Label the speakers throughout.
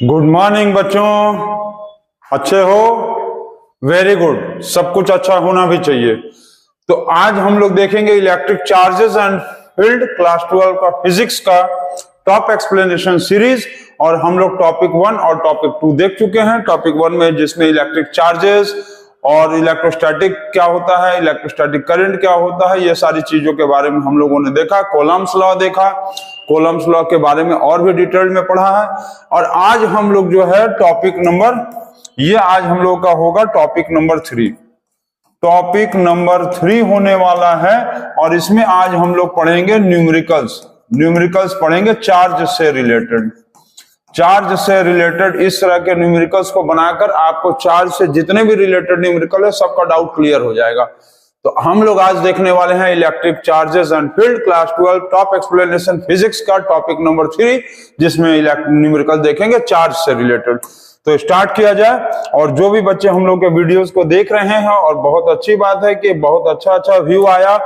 Speaker 1: Good morning बच्चों, अच्छे हो? वेरी गुड, सब कुछ अच्छा होना भी चाहिए। तो आज हम लोग देखेंगे electric charges and field, class 12 का फिजिक्स का टॉप एक्सप्लेनेशन सीरीज। और हम लोग टॉपिक 1 और टॉपिक 2 देख चुके हैं। टॉपिक 1 में जिसमें इलेक्ट्रिक चार्जेस और इलेक्ट्रोस्टैटिक क्या होता है, इलेक्ट्रोस्टैटिक करंट क्या होता है, ये सारी चीजों के बारे में हम लोगों ने देखा। कूलम्ब्स लॉ देखा, कूलम्ब्स लॉ के बारे में और भी डिटेल में पढ़ा है। और आज हम लोग जो है आज हम लोग का होगा टॉपिक नंबर 3। टॉपिक नंबर 3 होने वाला है और इसमें आज हम लोग पढ़ेंगे न्यूमेरिकल्स पढ़ेंगे चार्ज से रिलेटेड। चार्ज से रिलेटेड इस तरह के न्यूमेरिकल्स को बनाकर आपको चार्ज से जितने भी रिलेटेड न्यूमेरिकल है सबका डाउट क्लियर हो जाएगा। तो हम लोग आज देखने वाले हैं electric charges and field, class 12 top explanation physics का टॉपिक नंबर 3, जिसमें न्यूमेरिकल देखेंगे चार्ज से रिलेटेड। तो स्टार्ट किया जाए। और जो भी बच्चे हम लोग के वीडियोस को देख रहे हैं, और बहुत अच्छी बात है कि बहुत अच्छा व्यू आया,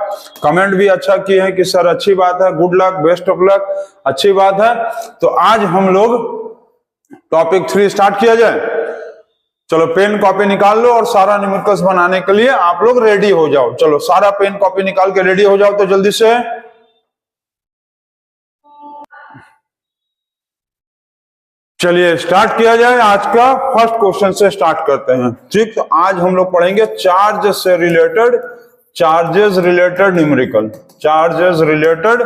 Speaker 1: कमेंट भी अच्छा किए हैं कि सर अच्छी बात है, good luck, best of luck, अच्छी बात है। तो आज हम लोग टॉपिक 3 स्टार्ट किया जाए। चलो पेन कॉपी निकाल लो और सारा न्यूमेरिकल्स बनाने के लिए आप लोग रेडी हो जाओ। चलो सारा पेन कॉपी निकाल के रेडी हो जाओ तो जल्दी से। चलिए स्टार्ट किया जाए। आज का फर्स्ट क्वेश्चन से स्टार्ट करते हैं। ठीक, तो आज हम लोग पढ़ेंगे charges related numerical. Charges related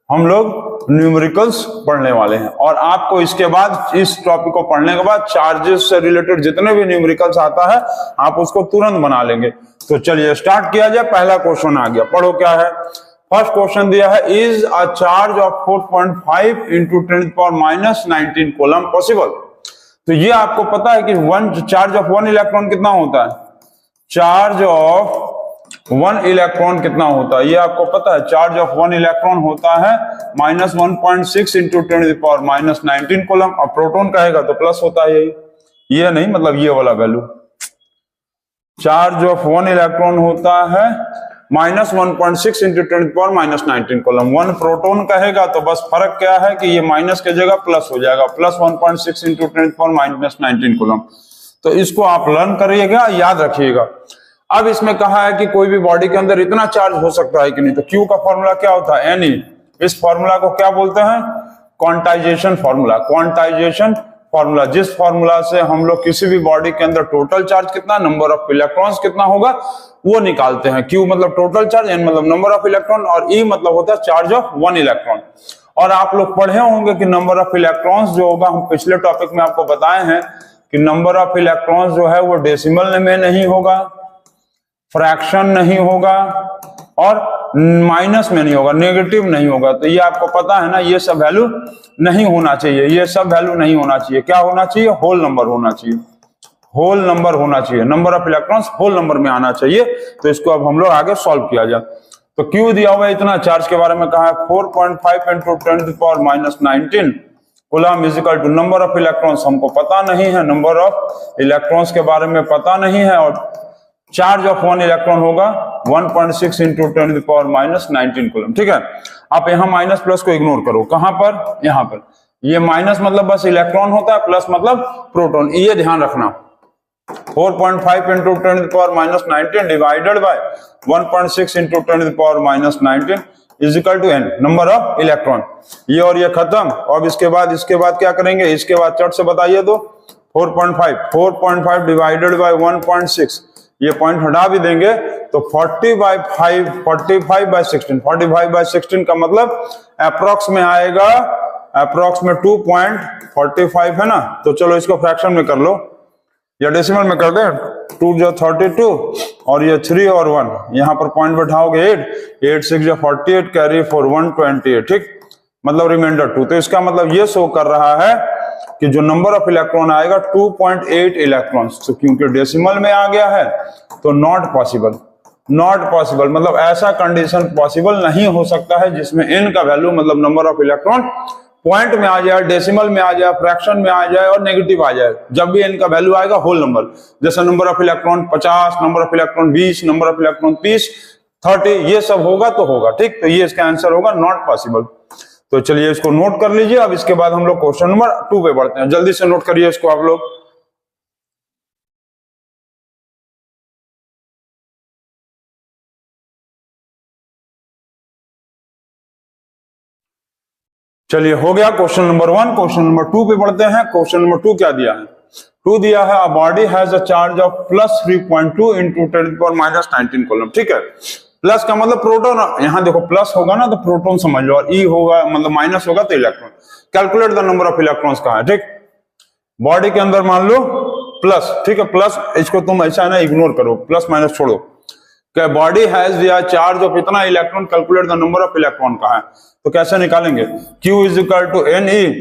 Speaker 1: हम लोग न्यूमेरिकल्स पढ़ने वाले हैं। और आपको इसके बाद, इस टॉपिक को पढ़ने के बाद, चार्जेस से रिलेटेड जितने भी न्यूमेरिकल्स आता है आप उसको तुरंत बना लेंगे। तो चलिए स्टार्ट किया जाए। पहला क्वेश्चन आ गया, पढ़ो क्या है। फर्स्ट क्वेश्चन दिया है, is a charge of 4.5 × 10⁻19 coulomb possible. तो ये आपको पता है कि चार्ज ऑफ 1 इलेक्ट्रॉन कितना होता है? चार्ज ऑफ 1 इलेक्ट्रॉन कितना होता है ये आपको पता है। चार्ज ऑफ 1 इलेक्ट्रॉन होता है -1.6 × 10⁻19 कूलम। अब प्रोटॉन कहेगा तो प्लस होता है, ये नहीं, मतलब ये वाला वैल्यू। चार्ज ऑफ 1 इलेक्ट्रॉन होता है -1.6 × 10⁻19 कूलम। 1 प्रोटॉन कहेगा तो बस फर्क क्या है कि ये माइनस के जगह प्लस हो जाएगा, +1.6 × 10⁻19 कूलम। तो इसको आप लर्न करिएगा, याद रखिएगा। अब इसमें कहा है कि कोई भी बॉडी के अंदर इतना चार्ज हो सकता है कि नहीं। तो क्यू का फॉर्मूला क्या होता है? Ni। इस फॉर्मूला को क्या बोलते हैं? Quantization formula. क्वांटाइजेशन फॉर्मूला, जिस फॉर्मूला से हम लोग किसी भी बॉडी के अंदर टोटल चार्ज कितना, नंबर ऑफ इलेक्ट्रॉन्स कितना होगा, वो निकालते हैं। Q मतलब टोटल चार्ज, N मतलब नंबर ऑफ इलेक्ट्रॉन, और E मतलब होता है चार्ज ऑफ 1 इलेक्ट्रॉन। और आप लोग पढ़े होंगे कि नंबर ऑफ इलेक्ट्रॉन्स जो होगा, हम पिछले टॉपिक में आपको बताए हैं कि नंबर ऑफ इलेक्ट्रॉन्स जो है वो डेसिमल में नहीं होगा, फ्रैक्शन नहीं होगा, और माइनस में नहीं होगा, नेगेटिव नहीं होगा। तो ये आपको पता है ना, ये सब वैल्यू नहीं होना चाहिए, ये सब वैल्यू नहीं होना चाहिए। क्या होना चाहिए? होल नंबर होना चाहिए, होल नंबर होना चाहिए। Number of electrons whole number में आना चाहिए। तो इसको अब हम लोग आगे सॉल्व किया जाए। तो क्यों दिया हुआ है इतना चार्ज के बारे में कहा है, 4.5 × 10⁻19 coulomb is equal to number of electrons हमको पता नहीं है, नंबर ऑफ इलेक्ट्रॉन्स के बारे में पता नहीं है, और चार्ज ऑफ 1 इलेक्ट्रॉन होगा 1.6 × 10⁻19 कूलम। ठीक है, आप यहाँ माइनस प्लस को इग्नोर करो। कहां पर? यहाँ पर। ये माइनस मतलब बस इलेक्ट्रॉन होता है, प्लस मतलब प्रोटॉन, ये ध्यान रखना। 4.5 × 10⁻19 divided by 1.6 × 10⁻19 is equal to n, number of electron. ये और ये खत्म। अब इसके बाद क्या करेंगे? इसके बाद चट से बताइए तो 4.5 डिवाइडेड बाय 1.6, ये पॉइंट हटा भी देंगे तो 45/16 का मतलब अप्रोक्स में आएगा, अप्रोक्स में 2.45 है ना। तो चलो इसको फ्रैक्शन में कर लो या डेसिमल में कर दें। 2 जो 32 और ये 3 और 1, यहाँ पर पॉइंट बैठाओगे 8 6 जो 48 कैरी फॉर 128। ठीक, मतलब रिमाइंडर 2। तो इसका मतलब ये शो कर रहा है कि जो नंबर ऑफ इलेक्ट्रॉन आएगा 2.8 इलेक्ट्रॉन्स। तो क्योंकि डेसिमल में आ गया है तो नॉट पॉसिबल, मतलब ऐसा कंडीशन पॉसिबल नहीं हो सकता है जिसमें n का वैल्यू, मतलब नंबर ऑफ इलेक्ट्रॉन, पॉइंट में आ जाए, डेसिमल में आ जाए, फ्रैक्शन में आ जाए और नेगेटिव आ जाए। जब भी n का वैल्यू आएगा होल नंबर, जैसे number of electron 50, number of electron 20, number of electron 30, 30, ये सब होगा तो होगा। ठीक, तो ये इसका आंसर होगा नॉट पॉसिबल। तो चलिए इसको नोट कर लीजिए। अब इसके बाद हम लोग क्वेश्चन नंबर 2 पे बढ़ते हैं। जल्दी से नोट करिए इसको आप लोग। चलिए हो गया क्वेश्चन नंबर 1। क्वेश्चन नंबर 2 पे बढ़ते हैं। क्वेश्चन नंबर 2 क्या दिया है? 2 दिया है, a body has a charge of plus 3.2 into 10⁻19 coulomb. ठीक है, प्लस का मतलब प्रोटॉन, यहां देखो प्लस होगा ना तो प्रोटॉन समझ लो, और ई होगा मतलब माइनस होगा तो electron. Calculate the number of electrons कहा है। ठीक, बॉडी के अंदर मान लो प्लस, ठीक है, प्लस इसको तुम ऐसा ना इग्नोर करो, प्लस माइनस छोड़ो। बॉडी हैज दिया चार्ज ऑफ इतना electron, calculate the number of electron कहा है। तो कैसे निकालेंगे? Q is equal to n e,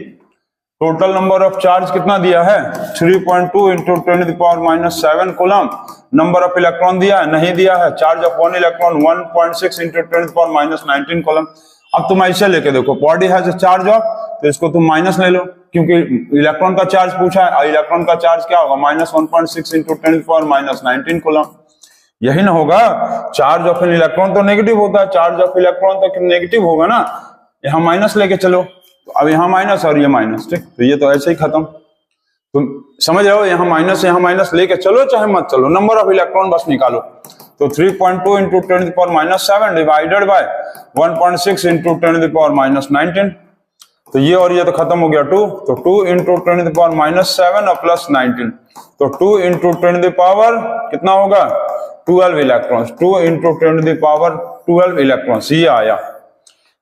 Speaker 1: total number of charge कितना दिया है? 3.2 into 10⁻⁻7 coulomb. Number of electron दिया है? नहीं दिया है। Charge of one electron 1.6 into 10⁻⁻19 coulomb. अब तुम ऐसे लेके देखो, body has a charge of, तो इसको तुम माइनस ले लो क्योंकि इलेक्ट्रॉन का चार्ज पूछा है। इलेक्ट्रॉन का चार्ज क्या होगा? -1.6 इंटू 10⁻⁻19 कूलम। यही ना होगा। चार्ज ऑफ एन इलेक्ट्रॉन तो नेगेटिव होता है, चार्ज ऑफ इलेक्ट्रॉन तो नेगेटिव होगा ना। यहां माइनस लेके चलो, तो अब यहां माइनस और ये माइनस, ठीक, तो ये तो ऐसे ही खत्म। तुम समझ रहे हो? यहां माइनस लेके चलो चाहे मत चलो, नंबर ऑफ इलेक्ट्रॉन बस निकालो। तो 3.2 इंटू 10⁻⁷ डिवाइडेड बाय 1.6 इंटू 10⁻⁻19, तो ये और ये तो खत्म हो गया 2, तो 2 इंटू 10⁻⁷ और प्लस 19, तो 2 इंटू 10 कितना होगा? 12 इलेक्ट्रॉन्स। 2 इंटू 10⁻12 इलेक्ट्रॉन्स, ये आया।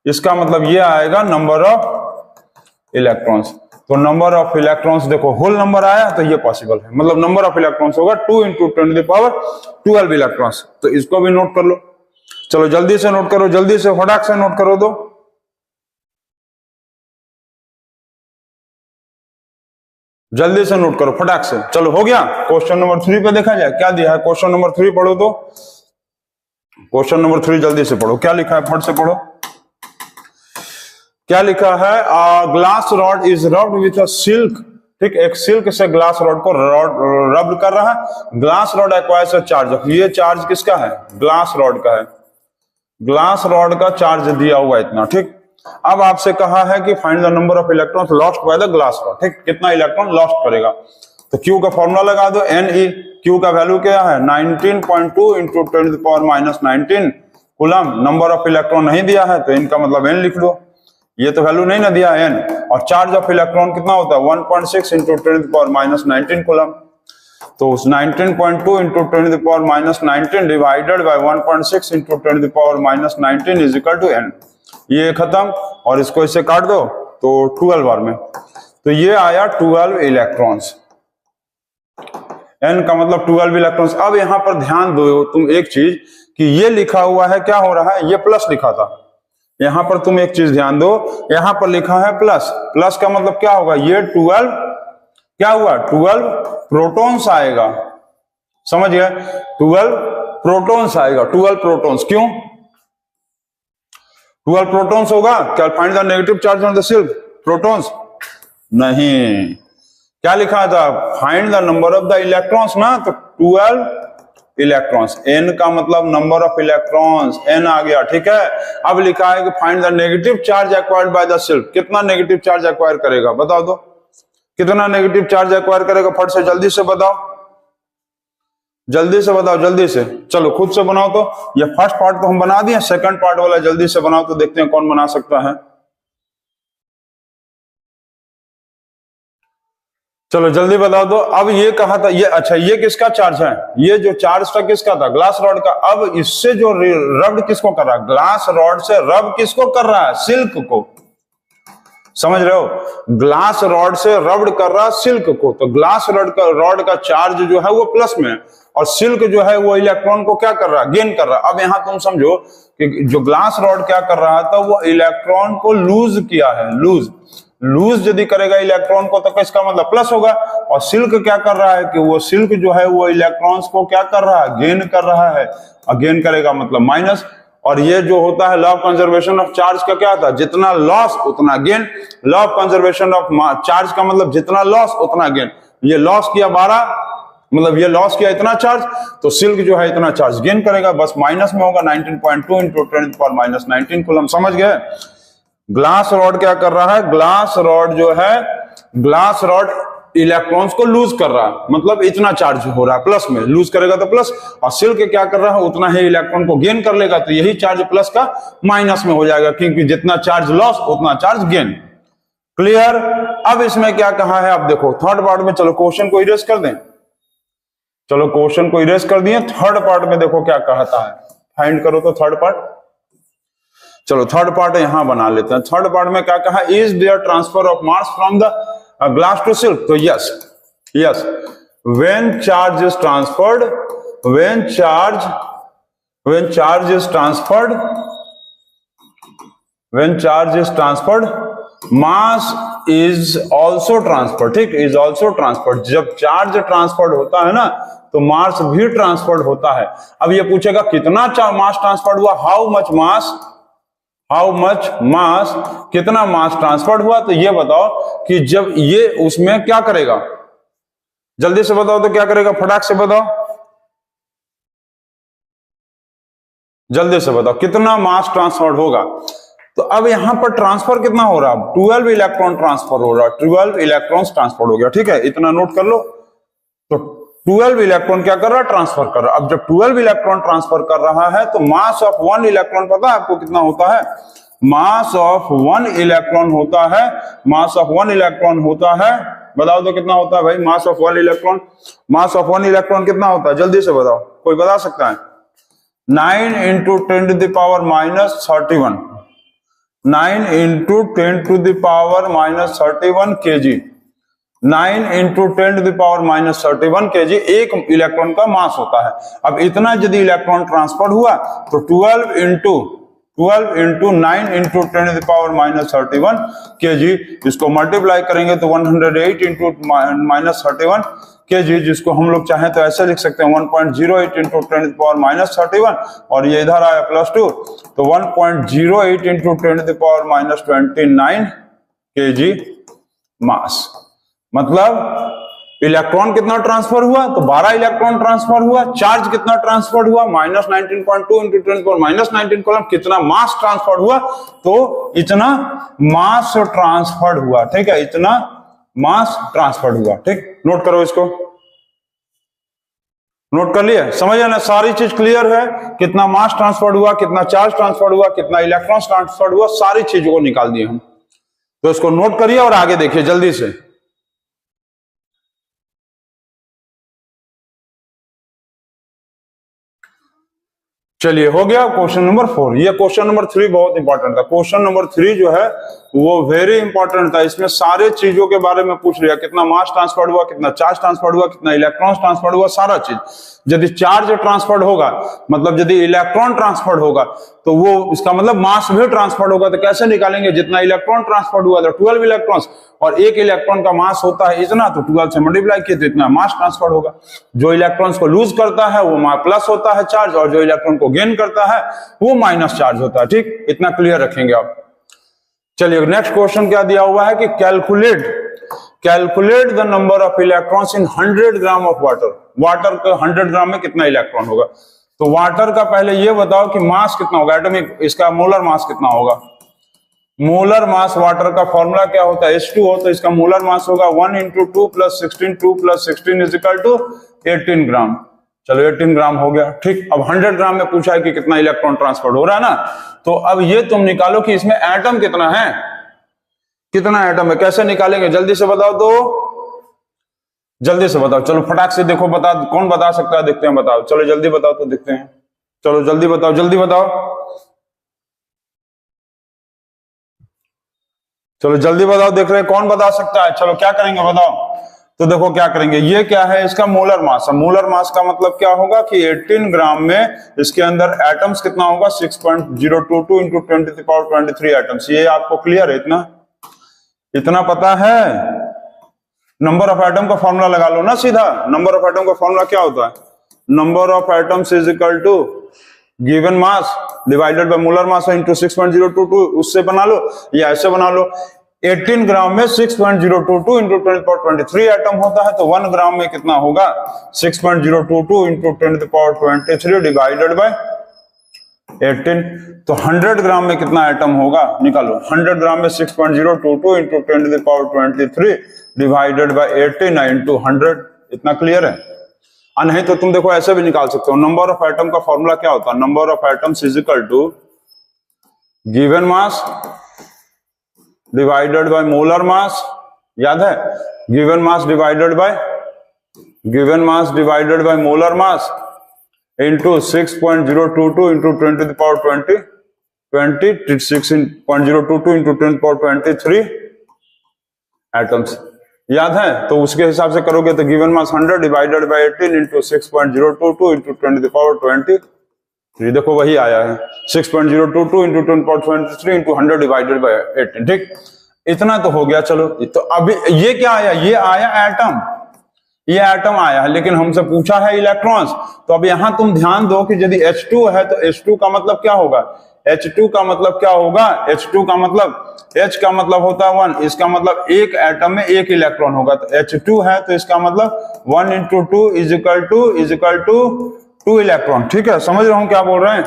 Speaker 1: इसका मतलब ये आएगा नंबर ऑफ इलेक्ट्रॉन्स। तो नंबर ऑफ इलेक्ट्रॉन्स देखो होल नंबर आया तो ये पॉसिबल है, मतलब नंबर ऑफ इलेक्ट्रॉन्स होगा 2 इंटू 10⁻12 इलेक्ट्रॉन्स। तो इसको भी नोट कर लो। चलो जल्दी से नोट करो, जल्दी से फटाक से नोट करो दो। जल्दी से नोट करो फटाक से। चलो हो गया। क्वेश्चन नंबर 3 पे देखा जाए क्या दिया है। क्वेश्चन नंबर 3 पढ़ो तो। क्वेश्चन नंबर 3 जल्दी से पढ़ो, क्या लिखा है फट से पढ़ो। क्या लिखा है? Glass rod is rubbed with a silk. ठीक, एक सिल्क से ग्लास रॉड को रब कर रहा है। Glass rod acquires a charge. ये चार्ज किसका है? ग्लास रॉड का है। ग्लास रॉड का चार्ज दिया हुआ इतना। ठीक, अब आपसे कहा है कि find the number of electrons lost by the glass rod. ठीक, कितना इलेक्ट्रॉन लॉस्ट करेगा? तो Q का फॉर्मूला लगा दो, Ne। Q का वैल्यू क्या है? 19.2 into 10⁻⁻19 coulomb. Number of electron नहीं दिया है तो इनका मतलब n लिख दो, ये तो वैल्यू नहीं ना दिया है n। और चार्ज ऑफ इलेक्ट्रॉन कितना होता है? 1.6 इंटू 10⁻⁻19 कूलम। तो 19.2 into 10⁻⁻19 divided by 1.6 into 10⁻⁻19 is equal to n। ये खत्म, और इसको इससे काट दो तो 12 बार में, तो ये आया 12 इलेक्ट्रॉन्स। n का मतलब 12 इलेक्ट्रॉन्स। अब यहां पर ध्यान दो तुम एक चीज कि ये लिखा हुआ है, क्या हो रहा है? ये प्लस लिखा था। यहां पर तुम एक चीज ध्यान दो, यहां पर लिखा है प्लस। प्लस का मतलब क्या होगा? ये 12 क्या हुआ? 12 प्रोटॉन्स आएगा। समझ गए? 12 प्रोटॉन्स आएगा। 12 प्रोटॉन्स। क्यों 12 प्रोटॉन्स होगा? क्या find the negative charge on the silk? Protons नहीं, क्या लिखा था? Find the number of the electrons ना, तो 12 इलेक्ट्रॉन्स। n का मतलब नंबर ऑफ इलेक्ट्रॉन्स, n आ गया। ठीक है, अब लिखा है कि find the negative charge acquired by the silk. कितना नेगेटिव चार्ज एक्वायर करेगा? बताओ तो, कितना नेगेटिव चार्ज एक्वायर करेगा? फट से जल्दी से बताओ, जल्दी से बताओ, जल्दी से। चलो खुद से बनाओ। तो ये फर्स्ट पार्ट तो हम बना दिए, सेकंड पार्ट वाला जल्दी से बनाओ तो देखते हैं कौन बना सकता है। चलो जल्दी बताओ तो। अब ये कहा था ये, अच्छा ये किसका चार्ज है? ये जो चार्ज था किसका था? ग्लास रॉड का। अब इससे जो रब्ड किसको कर रहा है? ग्लास रॉड से रब किसको कर रहा है? सिल्क को। समझ रहे हो? ग्लास रॉड से रब्ड कर रहा है सिल्क को। तो ग्लास रॉड का चार्ज जो है वो प्लस में, और सिल्क जो है वो इलेक्ट्रॉन को क्या कर रहा है? गेन कर रहा है। अब यहां तुम समझो कि जो ग्लास रॉड क्या कर रहा था, वो इलेक्ट्रॉन को लूज किया है। लूज यदि करेगा इलेक्ट्रॉन को तो इसका मतलब प्लस होगा। और सिल्क क्या कर रहा है कि वो सिल्क जो है वो इलेक्ट्रॉन्स को क्या कर रहा है? गेन कर रहा है। और गेन करेगा मतलब माइनस। और ये जो होता है law of conservation of charge का क्या था? जितना लॉस उतना gain. Law of conservation of charge का मतलब जितना लॉस उतना गेन। ये लॉस किया 12, मतलब ये लॉस किया इतना चार्ज, तो सिल्क जो है इतना चार्ज गेन करेगा, बस माइनस में होगा 19.2 इंटू 10⁻⁻19 कूलम। समझ गए? ग्लास रॉड क्या कर रहा है, ग्लास रॉड जो है, ग्लास रॉड इलेक्ट्रॉन्स को लूज कर रहा है, मतलब इतना चार्ज हो रहा है प्लस में, लूज करेगा तो प्लस, और सिल्क क्या कर रहा है, उतना ही इलेक्ट्रॉन को गेन कर लेगा, तो यही चार्ज प्लस का माइनस में हो जाएगा, क्योंकि जितना चार्ज लॉस उतना चार्ज गेन। क्लियर। अब इसमें क्या कहा है, अब देखो थर्ड पार्ट में, चलो क्वेश्चन को इरेज कर दें, चलो क्वेश्चन को इरेज कर दिए। थर्ड पार्ट में देखो क्या कहता है, फाइंड करो तो थर्ड पार्ट, चलो थर्ड पार्ट यहां बना लेते हैं। थर्ड पार्ट में क्या कहा, is there transfer of mass from the glass to silk, तो yes, yes, when charge is transferred, when charge is transferred, when charge is transferred, mass is also transferred, ठीक, is also transferred. जब charge transferred होता है ना, तो मास भी transferred होता है। अब ये पूछेगा कितना मास ट्रांसफर्ड हुआ, how much mass, how much mass, कितना मास ट्रांसफर्ड हुआ, तो ये बताओ कि जब ये उसमें क्या करेगा, जल्दी से बताओ तो क्या करेगा, फटाक से बताओ, जल्दी से बताओ कितना मास ट्रांसफर्ड होगा। तो अब यहां पर ट्रांसफर कितना हो रहा है, 12 इलेक्ट्रॉन ट्रांसफर हो रहा है, 12 इलेक्ट्रॉन्स ट्रांसफर हो गया, ठीक है, इतना नोट कर लो। तो 12 इलेक्ट्रॉन क्या कर रहा है, ट्रांसफर कर रहा है। अब जब 12 इलेक्ट्रॉन ट्रांसफर कर रहा है, तो मास ऑफ 1 इलेक्ट्रॉन पता है आपको कितना होता है, मास ऑफ 1 इलेक्ट्रॉन होता है, मास ऑफ 1 इलेक्ट्रॉन होता है, बताओ तो कितना होता है भाई, mass of 1 electron, mass of 1 electron कितना होता है, जल्दी से बताओ, कोई बता सकता है, 9 into 10 to the power minus 31, 9 into 10 to the power minus 31 kg, 9 into 10 to the power minus 31 kg एक इलेक्ट्रॉन का मास होता है। अब इतना यदि इलेक्ट्रॉन ट्रांसफर हुआ, तो 12 into 9 into 10 to the power minus 31 kg, इसको मल्टीप्लाई करेंगे तो 108 इंटू माइनस 31 kg, जिसको हम लोग चाहें तो ऐसे लिख सकते हैं 1.08 into 10 to the power minus 31, और ये इधर आया +2, तो 1.08 into 10 to the power minus 29 kg mass. मतलब इलेक्ट्रॉन कितना ट्रांसफर हुआ, तो 12 इलेक्ट्रॉन ट्रांसफर हुआ। चार्ज कितना ट्रांसफर हुआ, -19.2 इंटू 10 पावर माइनस 19 कूलम। कितना मास ट्रांसफर हुआ, तो इतना मास ट्रांसफर हुआ, ठीक है, इतना मास ट्रांसफर हुआ, ठीक, नोट करो इसको, नोट कर लिया, समझ आना, सारी चीज क्लियर है, कितना मास ट्रांसफर हुआ, कितना चार्ज ट्रांसफर हुआ, कितना इलेक्ट्रॉन ट्रांसफर हुआ, सारी चीजों को निकाल दिए हम। तो इसको नोट करिए और आगे देखिए जल्दी से। चलिए हो गया क्वेश्चन नंबर 4। ये क्वेश्चन नंबर 3 बहुत इंपॉर्टेंट था। क्वेश्चन नंबर 3 जो है वो वेरी इंपॉर्टेंट था। इसमें सारे चीजों के बारे में पूछ लिया, कितना मास ट्रांसफर हुआ, कितना चार्ज ट्रांसफर हुआ, कितना इलेक्ट्रॉन ट्रांसफर हुआ, सारा चीज। यदि चार्ज ट्रांसफर होगा, मतलब यदि इलेक्ट्रॉन ट्रांसफर होगा, तो वो इसका मतलब मास भी ट्रांसफर होगा। तो कैसे निकालेंगे, जितना इलेक्ट्रॉन ट्रांसफर हुआ था 12 इलेक्ट्रॉन्स, और एक इलेक्ट्रॉन का मास होता है इतना, तो 12 से मल्टीप्लाई किए तो इतना मास ट्रांसफर होगा। जो इलेक्ट्रॉन्स को लूज करता है वो प्लस होता है चार्ज, और जो इलेक्ट्रॉन को गेन करता है वो माइनस चार्ज होता है, ठीक, इतना क्लियर रखेंगे आप। चलिए नेक्स्ट क्वेश्चन क्या दिया हुआ है कि calculate the number of electrons in 100 gram of water. Water का 100 ग्राम में कितना इलेक्ट्रॉन होगा। तो वाटर का पहले ये बताओ कि मास कितना होगा, एटॉमिक, इसका मोलर मास कितना होगा। मोलर मास वाटर का फॉर्मूला क्या होता है, H2O, तो इसका मोलर मास होगा 1 into 2 plus 16, 2 plus 16 is equal to 18 gram. चलो 18 ग्राम हो गया, ठीक। अब 100 ग्राम में पूछा है कि कितना इलेक्ट्रॉन ट्रांसफर हो रहा है ना, तो अब ये तुम निकालो कि इसमें एटम कितना है, कितना एटम है, कैसे निकालेंगे, जल्दी से बताओ तो, जल्दी से बताओ, चलो फटाक से देखो, बता, कौन बता सकता है, देखते हैं, बताओ, चलो जल्दी बताओ तो देखते हैं, चलो जल्दी बताओ, जल्दी बताओ, चलो जल्दी बताओ, देख रहे हैं कौन बता सकता है। चलो क्या करेंगे बताओ, तो देखो क्या करेंगे, ये क्या है, इसका मोलर मास है। मोलर मास का मतलब क्या होगा कि 18 ग्राम में इसके अंदर एटम्स कितना होगा, 6.022 into 10 to the power 23 atoms. ये आपको क्लियर है, इतना पता है। नंबर ऑफ एटम का फॉर्मूला लगा लो ना सीधा। नंबर ऑफ एटम का फॉर्मूला क्या होता है, number of atoms is equal to given mass divided by molar mass into 6.022, उससे बना लो या ऐसे बना लो। 18 ग्राम में 6.022 इंटू 10 टू पावर 23 एटम होता है, तो 1 ग्राम में कितना होगा, 6.022 into 10 to power 23 divided by 18। तो 100 ग्राम में कितना एटम होगा निकालो। 100 ग्राम में 6.022 इंटू 10⁻23 डिवाइडेड बाय 18 इंटू 100। इतना क्लियर है? नहीं तो तुम देखो ऐसे भी निकाल सकते हो। नंबर ऑफ एटम का फॉर्मूला क्या होता है? Number of atoms is equal to given mass divided by molar mass. याद है? Given mass divided by molar mass into 6.022 into 10⁻20 6.022 into 10⁻23 atoms. याद है? तो उसके हिसाब से करोगे तो given mass 100 divided by 18 into 6.022 into 10⁻23। देखो वही आया है 6.022 इंटू 10⁻23 इंटू 100 डिवाइडेड बाय 18। ठीक, इतना तो हो गया। चलो, तो अभी ये क्या आया? ये आया एटम, ये एटम आया है, लेकिन हमसे पूछा है इलेक्ट्रॉन्स। तो अब यहां तुम ध्यान दो कि यदि H2 है तो H2 का मतलब क्या होगा? H2 का मतलब क्या होगा? H2 का मतलब, H का मतलब होता है 1, इसका मतलब एक एटम में एक इलेक्ट्रॉन होगा। तो H2 है तो इसका मतलब 1 into 2 is equal to 2 electron. ठीक है, समझ रहे हो क्या बोल रहे हैं?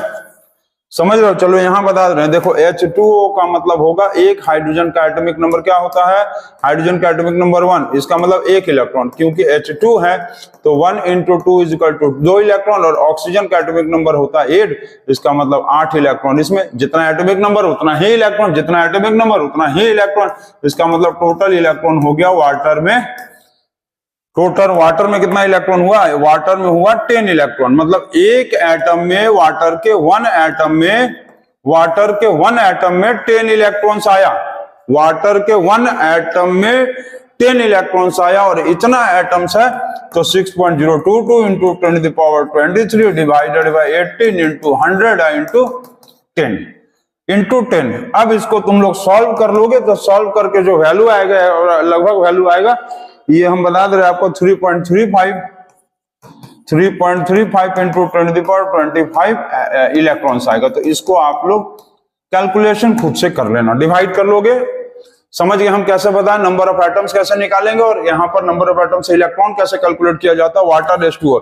Speaker 1: समझ रहे हो? चलो यहां बता रहे हैं, देखो H2O का मतलब होगा एक हाइड्रोजन का एटॉमिक नंबर क्या होता है? हाइड्रोजन का एटॉमिक नंबर 1, इसका मतलब एक इलेक्ट्रॉन, क्योंकि H2 है तो 1 into 2 is equal to 2 electron. और ऑक्सीजन का एटॉमिक नंबर होता है 8, इसका मतलब 8 इलेक्ट्रॉन। इसमें जितना एटॉमिक नंबर उतना ही इलेक्ट्रॉन, जितना एटॉमिक नंबर उतना ही इलेक्ट्रॉन, इसका मतलब टोटल इलेक्ट्रॉन हो गया वाटर में। टोटल वाटर में कितना इलेक्ट्रॉन हुआ? वाटर में हुआ 10 इलेक्ट्रॉन। मतलब एक एटम में वाटर के 1 एटम में 10 इलेक्ट्रॉन्स आया। वाटर के 1 एटम में 10 इलेक्ट्रॉन्स आया, और इतना एटम्स है तो 6.022 into 10⁻23 divided by 18 into 100 into 10। अब इसको तुम लोग सॉल्व कर लोगे तो सॉल्व करके जो वैल्यू आएगा, लगभग वैल्यू आएगा, ये हम बता दे रहे आपको 3.35 इंटू 10⁻25 इलेक्ट्रॉन्स आएगा। तो इसको आप लोग कैलकुलेशन खुद से कर लेना, डिवाइड कर लोगे। समझ गए हम कैसे बताएं? नंबर ऑफ एटम्स कैसे निकालेंगे, और यहाँ पर नंबर ऑफ एटम्स से इलेक्ट्रॉन कैसे कैलकुलेट किया जाता है। Water H2O,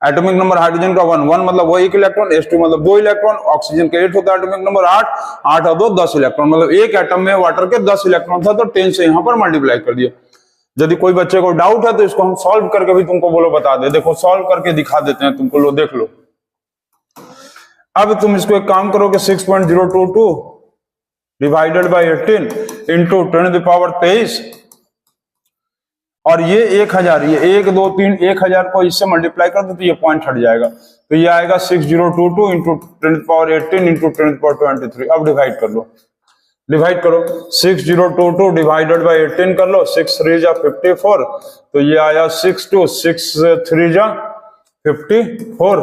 Speaker 1: atomic number hydrogen का 1 मतलब वो 1 इलेक्ट्रॉन, H2 मतलब 2 इलेक्ट्रॉन, ऑक्सीजन का 8 होता है, एटॉमिक नंबर 8 और 2 10 इलेक्ट्रॉन। मतलब एक एटम में वाटर के 10 इलेक्ट्रॉन था, तो 10 से यहाँ पर मल्टीप्लाई कर दिया। यदि कोई बच्चे को डाउट है तो इसको हम सॉल्व करके भी तुमको बोलो बता दे। देखो सॉल्व करके दिखा देते हैं तुमको, लो देख लो। अब तुम इसको एक काम करोगे, 6.022 डिवाइडेड बाय 18 इंटू 10⁻23, और ये 1000, ये 1 2 3 1000 को इससे मल्टीप्लाई कर दो तो ये पॉइंट हट जाएगा। तो ये आएगा 6022 इंटू 10⁻18 इंटू 10⁻23। अब डिवाइड कर लो, डिवाइड करो। 6022 डिवाइडेड बाय 18 कर लो, 6 3 जा 54, तो ये आया 6 2 6 3 जा 54,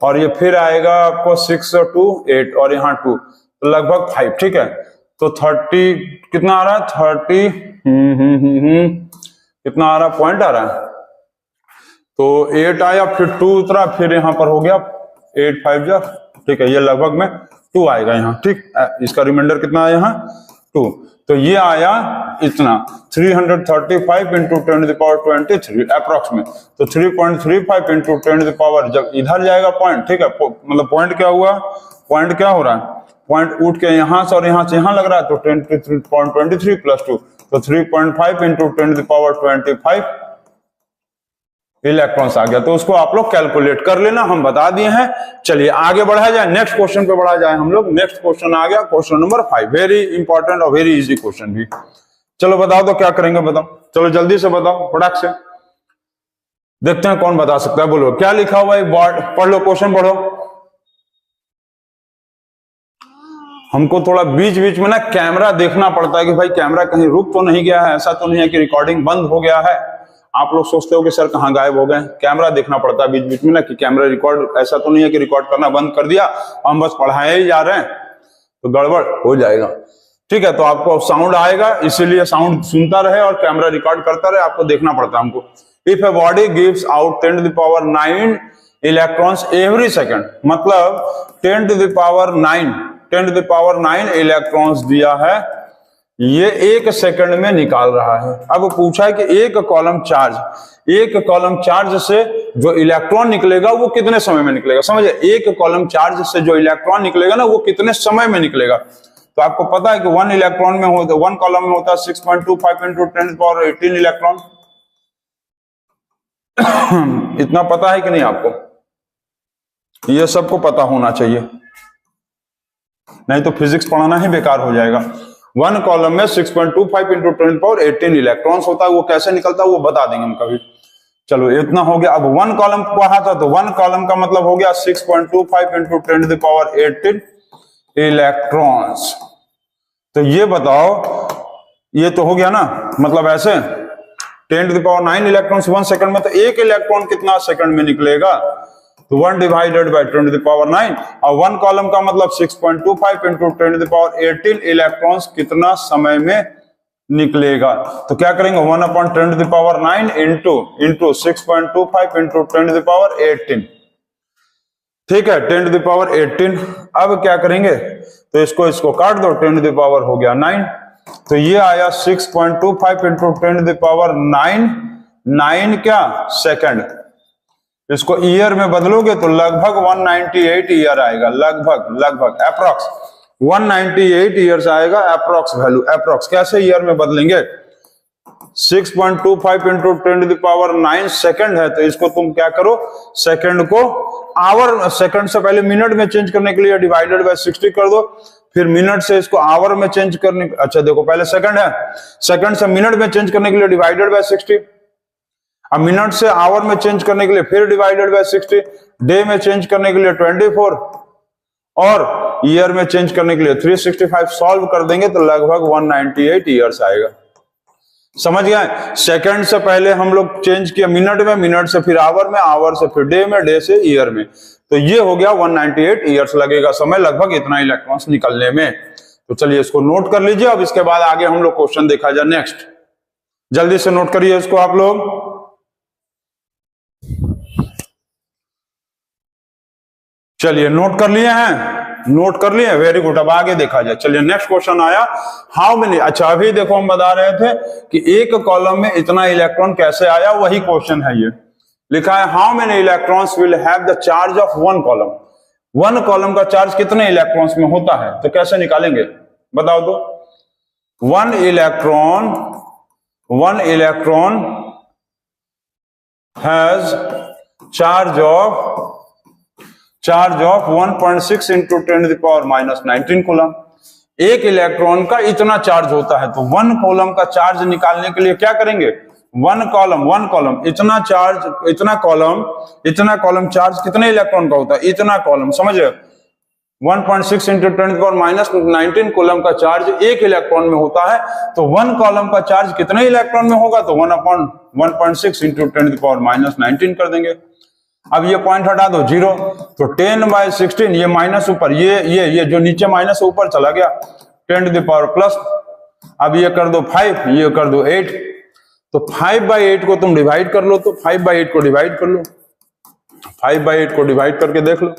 Speaker 1: और ये फिर आएगा आपको 6 2 8 और यहाँ 2, तो लगभग 5। ठीक है, तो 30 कितना आ रहा है? 30 कितना आ रहा? पॉइंट आ रहा है। तो 8 आया, फिर 2 उतरा, फिर यहाँ पर हो गया 8 5 जा। ठीक है, ये लगभग में 2 आएगा यहाँ। ठीक, इसका रिमाइंडर कितना आया यहाँ? 2। तो ये आया इतना 335 इंटू 10⁻23 अप्रॉक्स में। तो 3.35 इंटू 10⁻, जब इधर जाएगा पॉइंट, ठीक है, मतलब पॉइंट क्या हुआ? पॉइंट क्या हो रहा है? पॉइंट उठ के यहाँ से और यहाँ से यहाँ लग रहा है, तो 10⁻23 प्लस 2, तो 3.5 इंटू 10⁻25 इलेक्ट्रॉन्स आ गया। तो उसको आप लोग कैलकुलेट कर लेना, हम बता दिए हैं। चलिए आगे बढ़ा जाए, नेक्स्ट क्वेश्चन पे बढ़ा जाए हम लोग। नेक्स्ट क्वेश्चन आ गया, क्वेश्चन नंबर 5, वेरी इंपॉर्टेंट और वेरी इजी क्वेश्चन भी। चलो बताओ तो क्या करेंगे, बताओ, चलो जल्दी से बताओ, फटाक से देखते हैं कौन बता सकता है। बोलो क्या लिखा हुआ है, बोर्ड पढ़ लो, क्वेश्चन पढ़ो। हमको थोड़ा बीच बीच में ना कैमरा देखना पड़ता है कि भाई कैमरा कहीं रुक तो नहीं गया है, ऐसा तो नहीं है कि रिकॉर्डिंग बंद हो गया है। आप लोग सोचते हो कि सर कहाँ गायब हो गए, कैमरा देखना पड़ता है बीच बीच में ना कि कैमरा रिकॉर्ड, ऐसा तो नहीं है कि रिकॉर्ड करना बंद कर दिया, हम बस पढ़ाए ही जा रहे हैं, तो गड़बड़ हो जाएगा। ठीक है, तो आपको साउंड आएगा, इसीलिए साउंड सुनता रहे और कैमरा रिकॉर्ड करता रहे, आपको देखना पड़ता है हमको। If a body gives out 10⁻9 electrons every second, मतलब 10⁻9 इलेक्ट्रॉन्स दिया है ये 1 सेकंड में निकाल रहा है। अब पूछा है कि एक कॉलम चार्ज से जो इलेक्ट्रॉन निकलेगा वो कितने समय में निकलेगा। समझे, एक कॉलम चार्ज से जो इलेक्ट्रॉन निकलेगा ना वो कितने समय में निकलेगा। तो आपको पता है कि 1 इलेक्ट्रॉन में होता है, 1 कॉलम में होता है 6.25 × 10⁻18 इलेक्ट्रॉन। इतना पता है कि नहीं आपको? ये सबको पता होना चाहिए, नहीं तो फिजिक्स पढ़ाना ही बेकार हो जाएगा। 1 कॉलम में 6.25 × 10⁻18 इलेक्ट्रॉन्स होता है। वो कैसे निकलता है वो बता देंगे हम कभी। चलो इतना हो गया। अब 1 कॉलम कहा था तो 1 कॉलम का मतलब हो गया 6.25 × 10⁻18 इलेक्ट्रॉन्स। तो ये बताओ, ये तो हो गया ना, मतलब ऐसे 10⁹ इलेक्ट्रॉन्स 1 सेकंड में, तो एक इलेक्ट्रॉन कितना सेकंड में निकलेगा? तो 1 / 10⁹ और 1 कॉलम का मतलब 6.25 × 10⁻18 इलेक्ट्रॉन्स कितना समय में निकलेगा। तो क्या करेंगे, 1/10⁹ इंटू 6.25 × 10⁻18, ठीक है, 10⁻18। अब क्या करेंगे, तो इसको काट दो, 10⁻⁴ हो गया 9। तो ये आया 6.25 × 10⁹ क्या सेकंड। इसको ईयर में बदलोगे तो लगभग 198 ईयर आएगा, लगभग अप्रॉक्स 198 ईयर्स आएगा, अप्रॉक्स वैल्यू। अप्रॉक्स कैसे ईयर में बदलेंगे, 6.25 × 10⁹ सेकंड है, तो इसको तुम क्या करो, सेकंड को आवर, सेकंड से पहले मिनट में चेंज करने के लिए डिवाइडेड बाय 60 कर दो, फिर मिनट से इसको आवर में चेंज करने, अच्छा देखो पहले सेकंड है, सेकंड से मिनट में चेंज करने के लिए डिवाइडेड बाय 60, अब मिनट से आवर में चेंज करने के लिए फिर डिवाइडेड बाय 60, डे में चेंज करने के लिए 24 और ईयर में चेंज करने के लिए 365। सॉल्व कर देंगे तो लगभग 198 ईयर्स आएगा। समझ गए, सेकंड से पहले हम लोग चेंज किया मिनट में, मिनट से फिर आवर में, आवर से फिर डे में, डे से ईयर में, तो ये हो गया 198 ईयर्स लगेगा समय लगभग इतना इलेक्ट्रॉन्स निकलने में। तो चलिए इसको नोट कर लीजिए। अब इसके बाद आगे हम लोग क्वेश्चन देखा जाए। नेक्स्ट जल्दी से नोट करिए इसको आप लोग। चलिए नोट कर लिए हैं, नोट कर लिए, वेरी गुड। अब आगे देखा जाए। चलिए नेक्स्ट क्वेश्चन आया, हाउ मेनी, अच्छा अभी देखो हम बता रहे थे कि एक कॉलम में इतना इलेक्ट्रॉन कैसे आया, वही क्वेश्चन है। ये लिखा है how many electrons will have the charge of 1 column. 1 column का चार्ज कितने इलेक्ट्रॉन्स में होता है, तो कैसे निकालेंगे बताओ तो। 1 electron has charge of 1.6 × 10⁻⁻19 coulomb. एक इलेक्ट्रॉन का इतना चार्ज होता है, तो 1 कॉलम का चार्ज निकालने के लिए क्या करेंगे, 1 कॉलम इतना कॉलम चार्ज कितने इलेक्ट्रॉन का होता है, इतना कॉलम, समझे, 1.6 × 10⁻⁻19 कूलम का चार्ज एक इलेक्ट्रॉन में होता है। तो 1 कॉलम का चार्ज कितने इलेक्ट्रॉन में होगा, तो 1/1.6 × 10⁻⁻19 कर देंगे। अब ये पॉइंट हटा दो 0, तो 10/16, ये माइनस ऊपर, ये जो नीचे माइनस ऊपर चला गया, 10⁻+। अब ये कर दो 5, ये कर दो 8, तो 5/8 को तुम डिवाइड कर लो, तो 5/8 को डिवाइड कर लो, 5/8 को डिवाइड करके देख लो,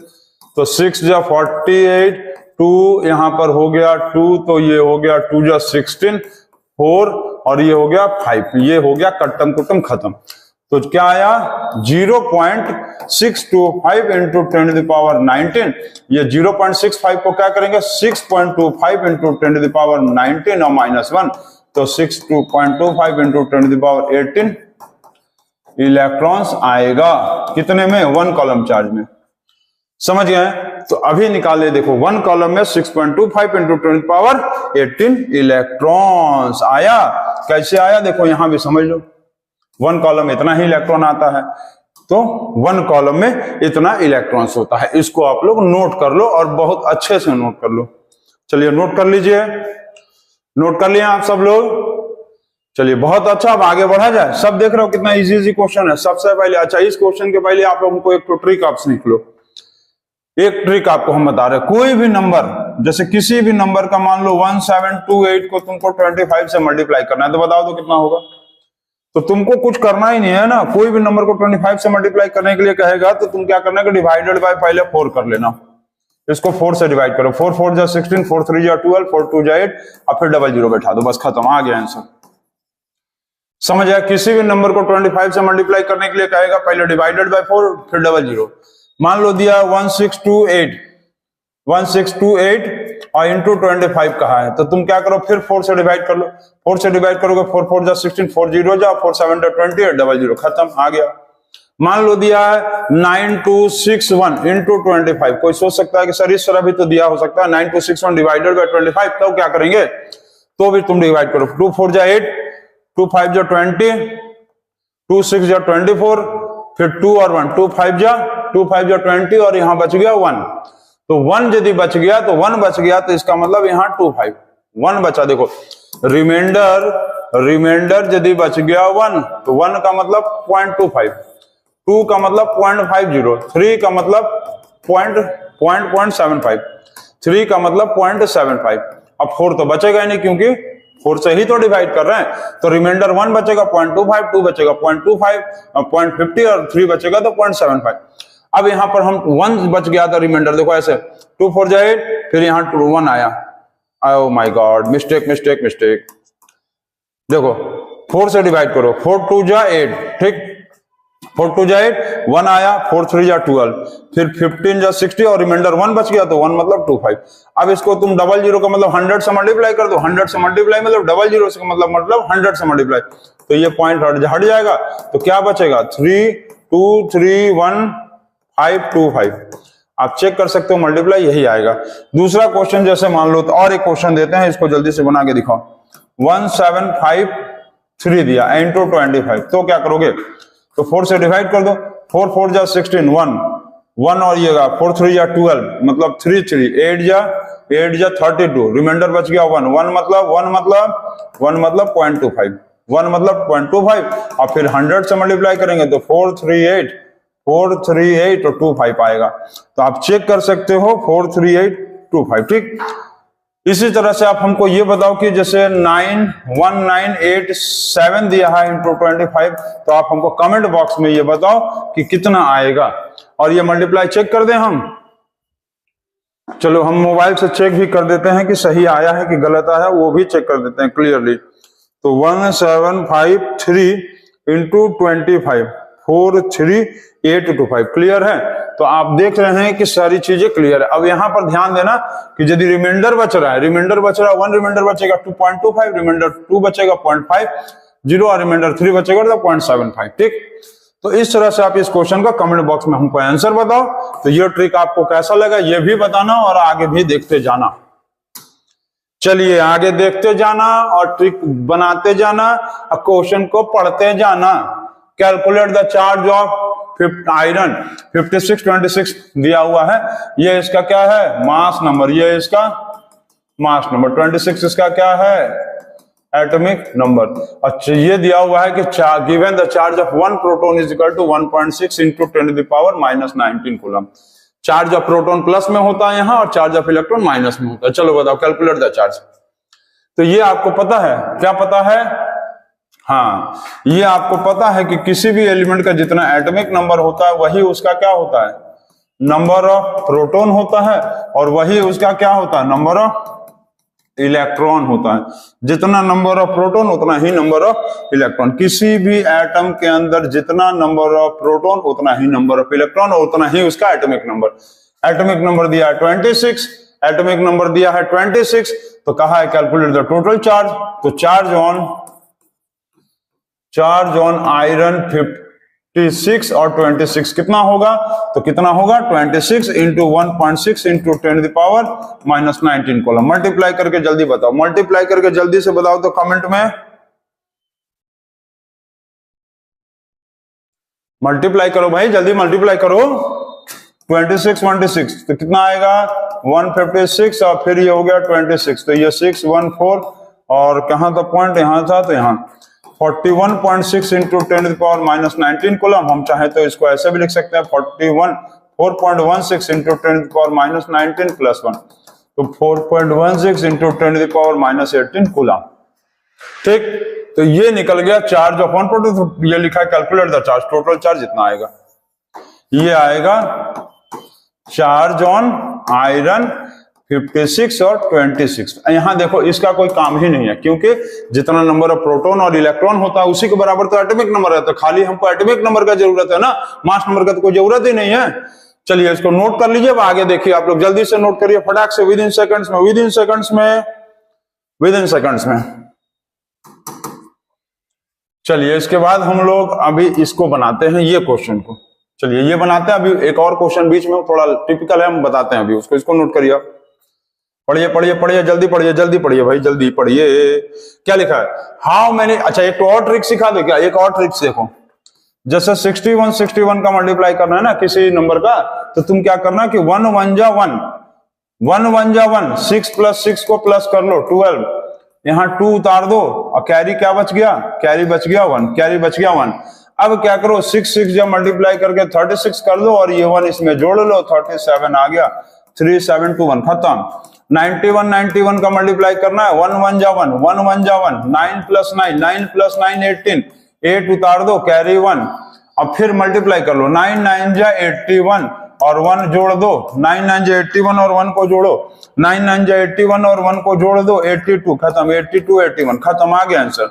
Speaker 1: तो 6 × 48, 2 यहां पर हो गया 2, तो ये हो गया 2 × 16, 4 और ये हो गया 5, ये हो गया कट्टम कुट्टम खत्म। तो क्या आया 0.625 × 10⁻19। ये 0.65 को क्या करेंगे, 6.25 × 10⁻19 और -1, तो 6.25 × 10⁻18 इलेक्ट्रॉन्स आएगा कितने में, 1 कॉलम चार्ज में। समझ गए, तो अभी निकाले देखो 1 कॉलम में 6.25 × 10⁻18 इलेक्ट्रॉन्स आया। कैसे आया देखो यहां भी समझ लो, 1 कॉलम में इतना ही इलेक्ट्रॉन आता है, तो 1 कॉलम में इतना इलेक्ट्रॉन्स होता है। इसको आप लोग नोट कर लो और बहुत अच्छे से नोट कर लो। चलिए नोट कर लीजिए, नोट कर लिए आप सब लोग। चलिए बहुत अच्छा, अब आगे बढ़ा जाए। सब देख रहे हो कितना इजी क्वेश्चन है। सबसे पहले, अच्छा इस क्वेश्चन के पहले आप लोगों को एक ट्रिक आप सीख लो। एक ट्रिक आपको हम बता रहे हैं, कोई भी नंबर, जैसे किसी भी नंबर का मान लो 1728 को तुमको 25 से मल्टीप्लाई करना है, तो बताओ तो कितना होगा। तो तुमको कुछ करना ही नहीं है ना, कोई भी नंबर को 25 से मल्टीप्लाई करने के लिए कहेगा तो तुम क्या करना है कि डिवाइडेड बाय पहले 4 कर लेना, इसको 4 से डिवाइड करो, 4 4 जा 16, 4 3 जा 12, 4 2 जा 8, अब फिर डबल जीरो बैठा दो, बस खत्म, आ गया आंसर। समझ आया? किसी भी नंबर को 25 से मल्टीप्लाई करने के लिए कहेगा पहले डिवाइडेड बाय 4 फिर डबल जीरो। मान लो दिया 1628 और इंटू 25 कहा है, तो तुम क्या करो, फिर 4 से डिवाइड कर लो, 4 से डिवाइड करोगे 4 4 जा 16, 4 0 जा 4 7 जा 28, डबल जीरो, खत्म, आ गया। मान लो दिया है 9261 इंटू 25, कोई सोच सकता है कि सर इस तरह भी तो दिया हो सकता है, 9261 डिवाइडेड बाय 25, तब क्या करेंगे, तो भी तुम डिवाइड करो, 2 4 जा 8, 2 5 जा 20, 2 6 जा 24, फिर 2 और 1, 2 5 जा 20 और यहां बच गया 1, तो 1 यदि बच गया तो 1 बच गया, तो इसका मतलब यहां 25 1 बचा। देखो रिमाइंडर यदि बच गया 1, तो 1 का मतलब 0.25, 2 का मतलब 0.50, 3 का मतलब 0.75, 3 का मतलब 0.75। अब 4 तो बचेगा ही नहीं क्योंकि 4 से ही तो डिवाइड कर रहे हैं, तो रिमाइंडर 1 बचेगा 0.25, 2 बचेगा 0.25, 0.50 और 3 बचेगा तो 0.75। अब यहां पर हम 1 बच गया था रिमाइंडर, देखो ऐसे 2 4 जा 8, फिर यहां 1 आया, ओह माय गॉड, मिस्टेक। देखो 4 से डिवाइड करो, 4 2 जा 8, ठीक, 4 2 जा 8, 1 आया, 4 3 जा 12, फिर 15 जा 60 और रिमाइंडर 1 बच गया, तो 1 मतलब 25। अब इसको तुम डबल जीरो का मतलब 100 से मल्टीप्लाई कर दो, 100 से मल्टीप्लाई मतलब डबल जीरो से मतलब 100 से मल्टीप्लाई, तो ये पॉइंट हट जाएगा, तो क्या बचेगा 3 2 3 1 5 2 5। आप चेक कर सकते हो, मल्टीप्लाई यही आएगा। दूसरा क्वेश्चन जैसे मान लो, तो और एक क्वेश्चन देते हैं, इसको जल्दी से बना के दिखाओ। 1753 दिया इंटू 25, तो क्या करोगे, तो 4 से डिवाइड कर दो, 4 4 जा 16, 1 और ये 4 3 जा 12, मतलब 3 3, 8 जा 32, रिमाइंडर बच गया 1 मतलब 0.25, 1 मतलब 0.25, और फिर 100 से मल्टीप्लाई करेंगे तो 438 और 25 आएगा। तो आप चेक कर सकते हो 43825, ठीक। इसी तरह से आप हमको ये बताओ कि जैसे 91987 दिया है इंटू 25, तो आप हमको कमेंट बॉक्स में ये बताओ कि कितना आएगा, और ये मल्टीप्लाई चेक कर दें हम। चलो हम मोबाइल से चेक भी कर देते हैं कि सही आया है कि गलत आया है, वो भी चेक कर देते हैं क्लियरली। तो 1753 इंटू 25 43825 क्लियर है। तो आप देख रहे हैं कि सारी चीजें क्लियर है। अब यहां पर ध्यान देना कि यदि रिमाइंडर बच रहा है, 1 रिमाइंडर बचेगा 2.25, रिमाइंडर 2 बचेगा 0.50 और रिमाइंडर 3 बचेगा तो 0.75, ठीक। तो इस तरह से आप इस क्वेश्चन का कमेंट बॉक्स में हमको आंसर बताओ। तो ये ट्रिक आपको कैसा लगा ये भी बताना और आगे भी देखते जाना। चलिए आगे देखते जाना और ट्रिक बनाते जाना और क्वेश्चन को पढ़ते जाना। Calculate the charge of iron 5626 दिया हुआ है। ये इसका क्या है, मास नंबर। ये इसका मास नंबर 26 इसका क्या है, एटॉमिक नंबर। अच्छा ये दिया हुआ है कि given the charge of 1 proton is equal to 1.6 into 10⁻⁻19 coulomb. Charge of proton plus में होता है यहाँ और चार्ज ऑफ इलेक्ट्रॉन माइनस में होता है। चलो बताओ कैलकुलेट द चार्ज। तो ये आपको पता है, क्या पता है, हाँ ये आपको पता है कि किसी भी एलिमेंट का जितना एटॉमिक नंबर होता है वही उसका क्या होता है, नंबर ऑफ प्रोटॉन होता है, और वही उसका क्या होता है, नंबर ऑफ इलेक्ट्रॉन होता है। जितना नंबर ऑफ प्रोटॉन उतना ही नंबर ऑफ इलेक्ट्रॉन। किसी भी एटम के अंदर जितना नंबर ऑफ प्रोटॉन उतना ही नंबर ऑफ इलेक्ट्रॉन और उतना ही उसका एटॉमिक नंबर। एटॉमिक नंबर दिया है 26, एटॉमिक नंबर दिया है 26, तो कहा है कैलकुलेट द टोटल चार्ज। तो चार्ज ऑन आयरन 56 और 26 कितना होगा, तो कितना होगा 26 इंटू 1.6 इंटू 10⁻⁻19 कॉलम। मल्टीप्लाई करके जल्दी बताओ, मल्टीप्लाई करके जल्दी से बताओ तो कमेंट में मल्टीप्लाई करो भाई, जल्दी मल्टीप्लाई करो। 26 तो कितना आएगा 156 और फिर ये हो गया 26, तो ये 614 और कहां था पॉइंट, यहां था, तो यहां 41.6 इंटू 10⁻⁻19 कूलम। हम चाहे तो इसको ऐसे भी लिख सकते हैं 4.16 इंटू 10⁻⁻19 प्लस 1, तो 4.16 इंटू 10⁻⁻18 कूलम, ठीक। तो ये निकल गया चार्ज ऑफ 1 प्रोटॉन। तो ये लिखा है calculate the charge, total charge इतना आएगा, ये आएगा चार्ज ऑन आयरन 56 और 26। यहां देखो इसका कोई काम ही नहीं है, क्योंकि जितना नंबर ऑफ प्रोटॉन और इलेक्ट्रॉन होता है उसी के बराबर तो एटॉमिक नंबर रहता है। खाली हमको एटॉमिक नंबर का जरूरत है ना, मास नंबर का तो कोई जरूरत ही नहीं है। चलिए इसको नोट कर लीजिए, अब आगे देखिए आप लोग जल्दी से नोट करिए फटाक से, विद इन सेकंड्स में, विद इन सेकंड्स में, विद इन सेकंड्स में। चलिए इसके बाद हम लोग अभी इसको बनाते हैं, ये क्वेश्चन को। चलिए ये बनाते हैं, अभी एक और क्वेश्चन बीच में थोड़ा टिपिकल है, हम बताते हैं अभी उसको। इसको नोट करिए, पढ़िए पढ़िए पढ़िए, जल्दी पढ़िए, जल्दी पढ़िए भाई, जल्दी पढ़िए। क्या लिखा है, हाउ मैनी, अच्छा एक तो और ट्रिक सिखा दे क्या, एक और ट्रिक्स देखो। जैसे 61 का मल्टीप्लाई करना है ना किसी नंबर का, तो तुम क्या करना कि 1 1 जा 1, 1 1 जा 1, 6 + 6 को प्लस कर लो 12, यहाँ 2 उतार दो और कैरी क्या बच गया, कैरी बच गया 1, कैरी बच गया 1। अब क्या करो 6 6 जब मल्टीप्लाई करके 36 कर दो और ये 1 इसमें जोड़ लो, 37 आ गया, 3 7 2 1 खत्म। 91 का मल्टीप्लाई करना है, 1 1 जा 1, 1 1 जा 1, 9 + 9, 9 + 9 18, 8 उतार दो कैरी 1। अब फिर मल्टीप्लाई कर लो, 9 9 जा 81 और 1 जोड़ दो, 9 9 जा 81 और 1 को जोड़ो, 9 9 जा 81 और 1 को जोड़ दो, 82 खत्म, 82 81 खत्म, आ गया आंसर।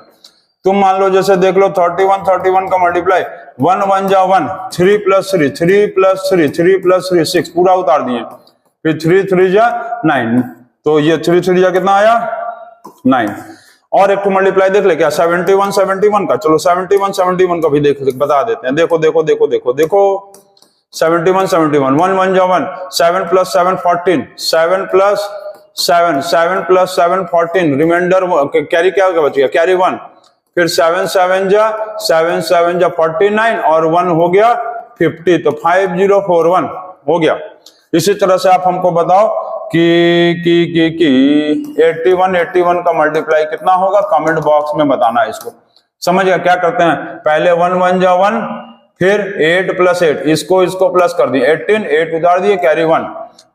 Speaker 1: तुम मान लो जैसे देख लो 31 का मल्टीप्लाई, 1 1 जा 1, 3 + 3, 3 + 3, 3 + 3 6 पूरा उतार दिए, फिर 3 3 जा 9, तो ये 3 3 जा कितना आया 9। और एक तो मल्टीप्लाई देख ले क्या 71 का, चलो 71 का भी देख बता देते हैं। देखो देखो देखो देखो देखो 71 1 1 जा 1, 7 + 7 14, 7 + 7, 7 + 7 14, रिमाइंडर कैरी क्या बच गया, कैरी 1, फिर 7 7 जा 49 और 1 हो गया 50, तो 5041 हो गया। इसी तरह से आप हमको बताओ कि 81 का मल्टीप्लाई कितना होगा, कमेंट बॉक्स में बताना है इसको। समझ गया, क्या करते हैं पहले 1 1 जा 1, फिर 8 + 8, इसको प्लस कर दिए 18, 8 उतार दिए कैरी 1,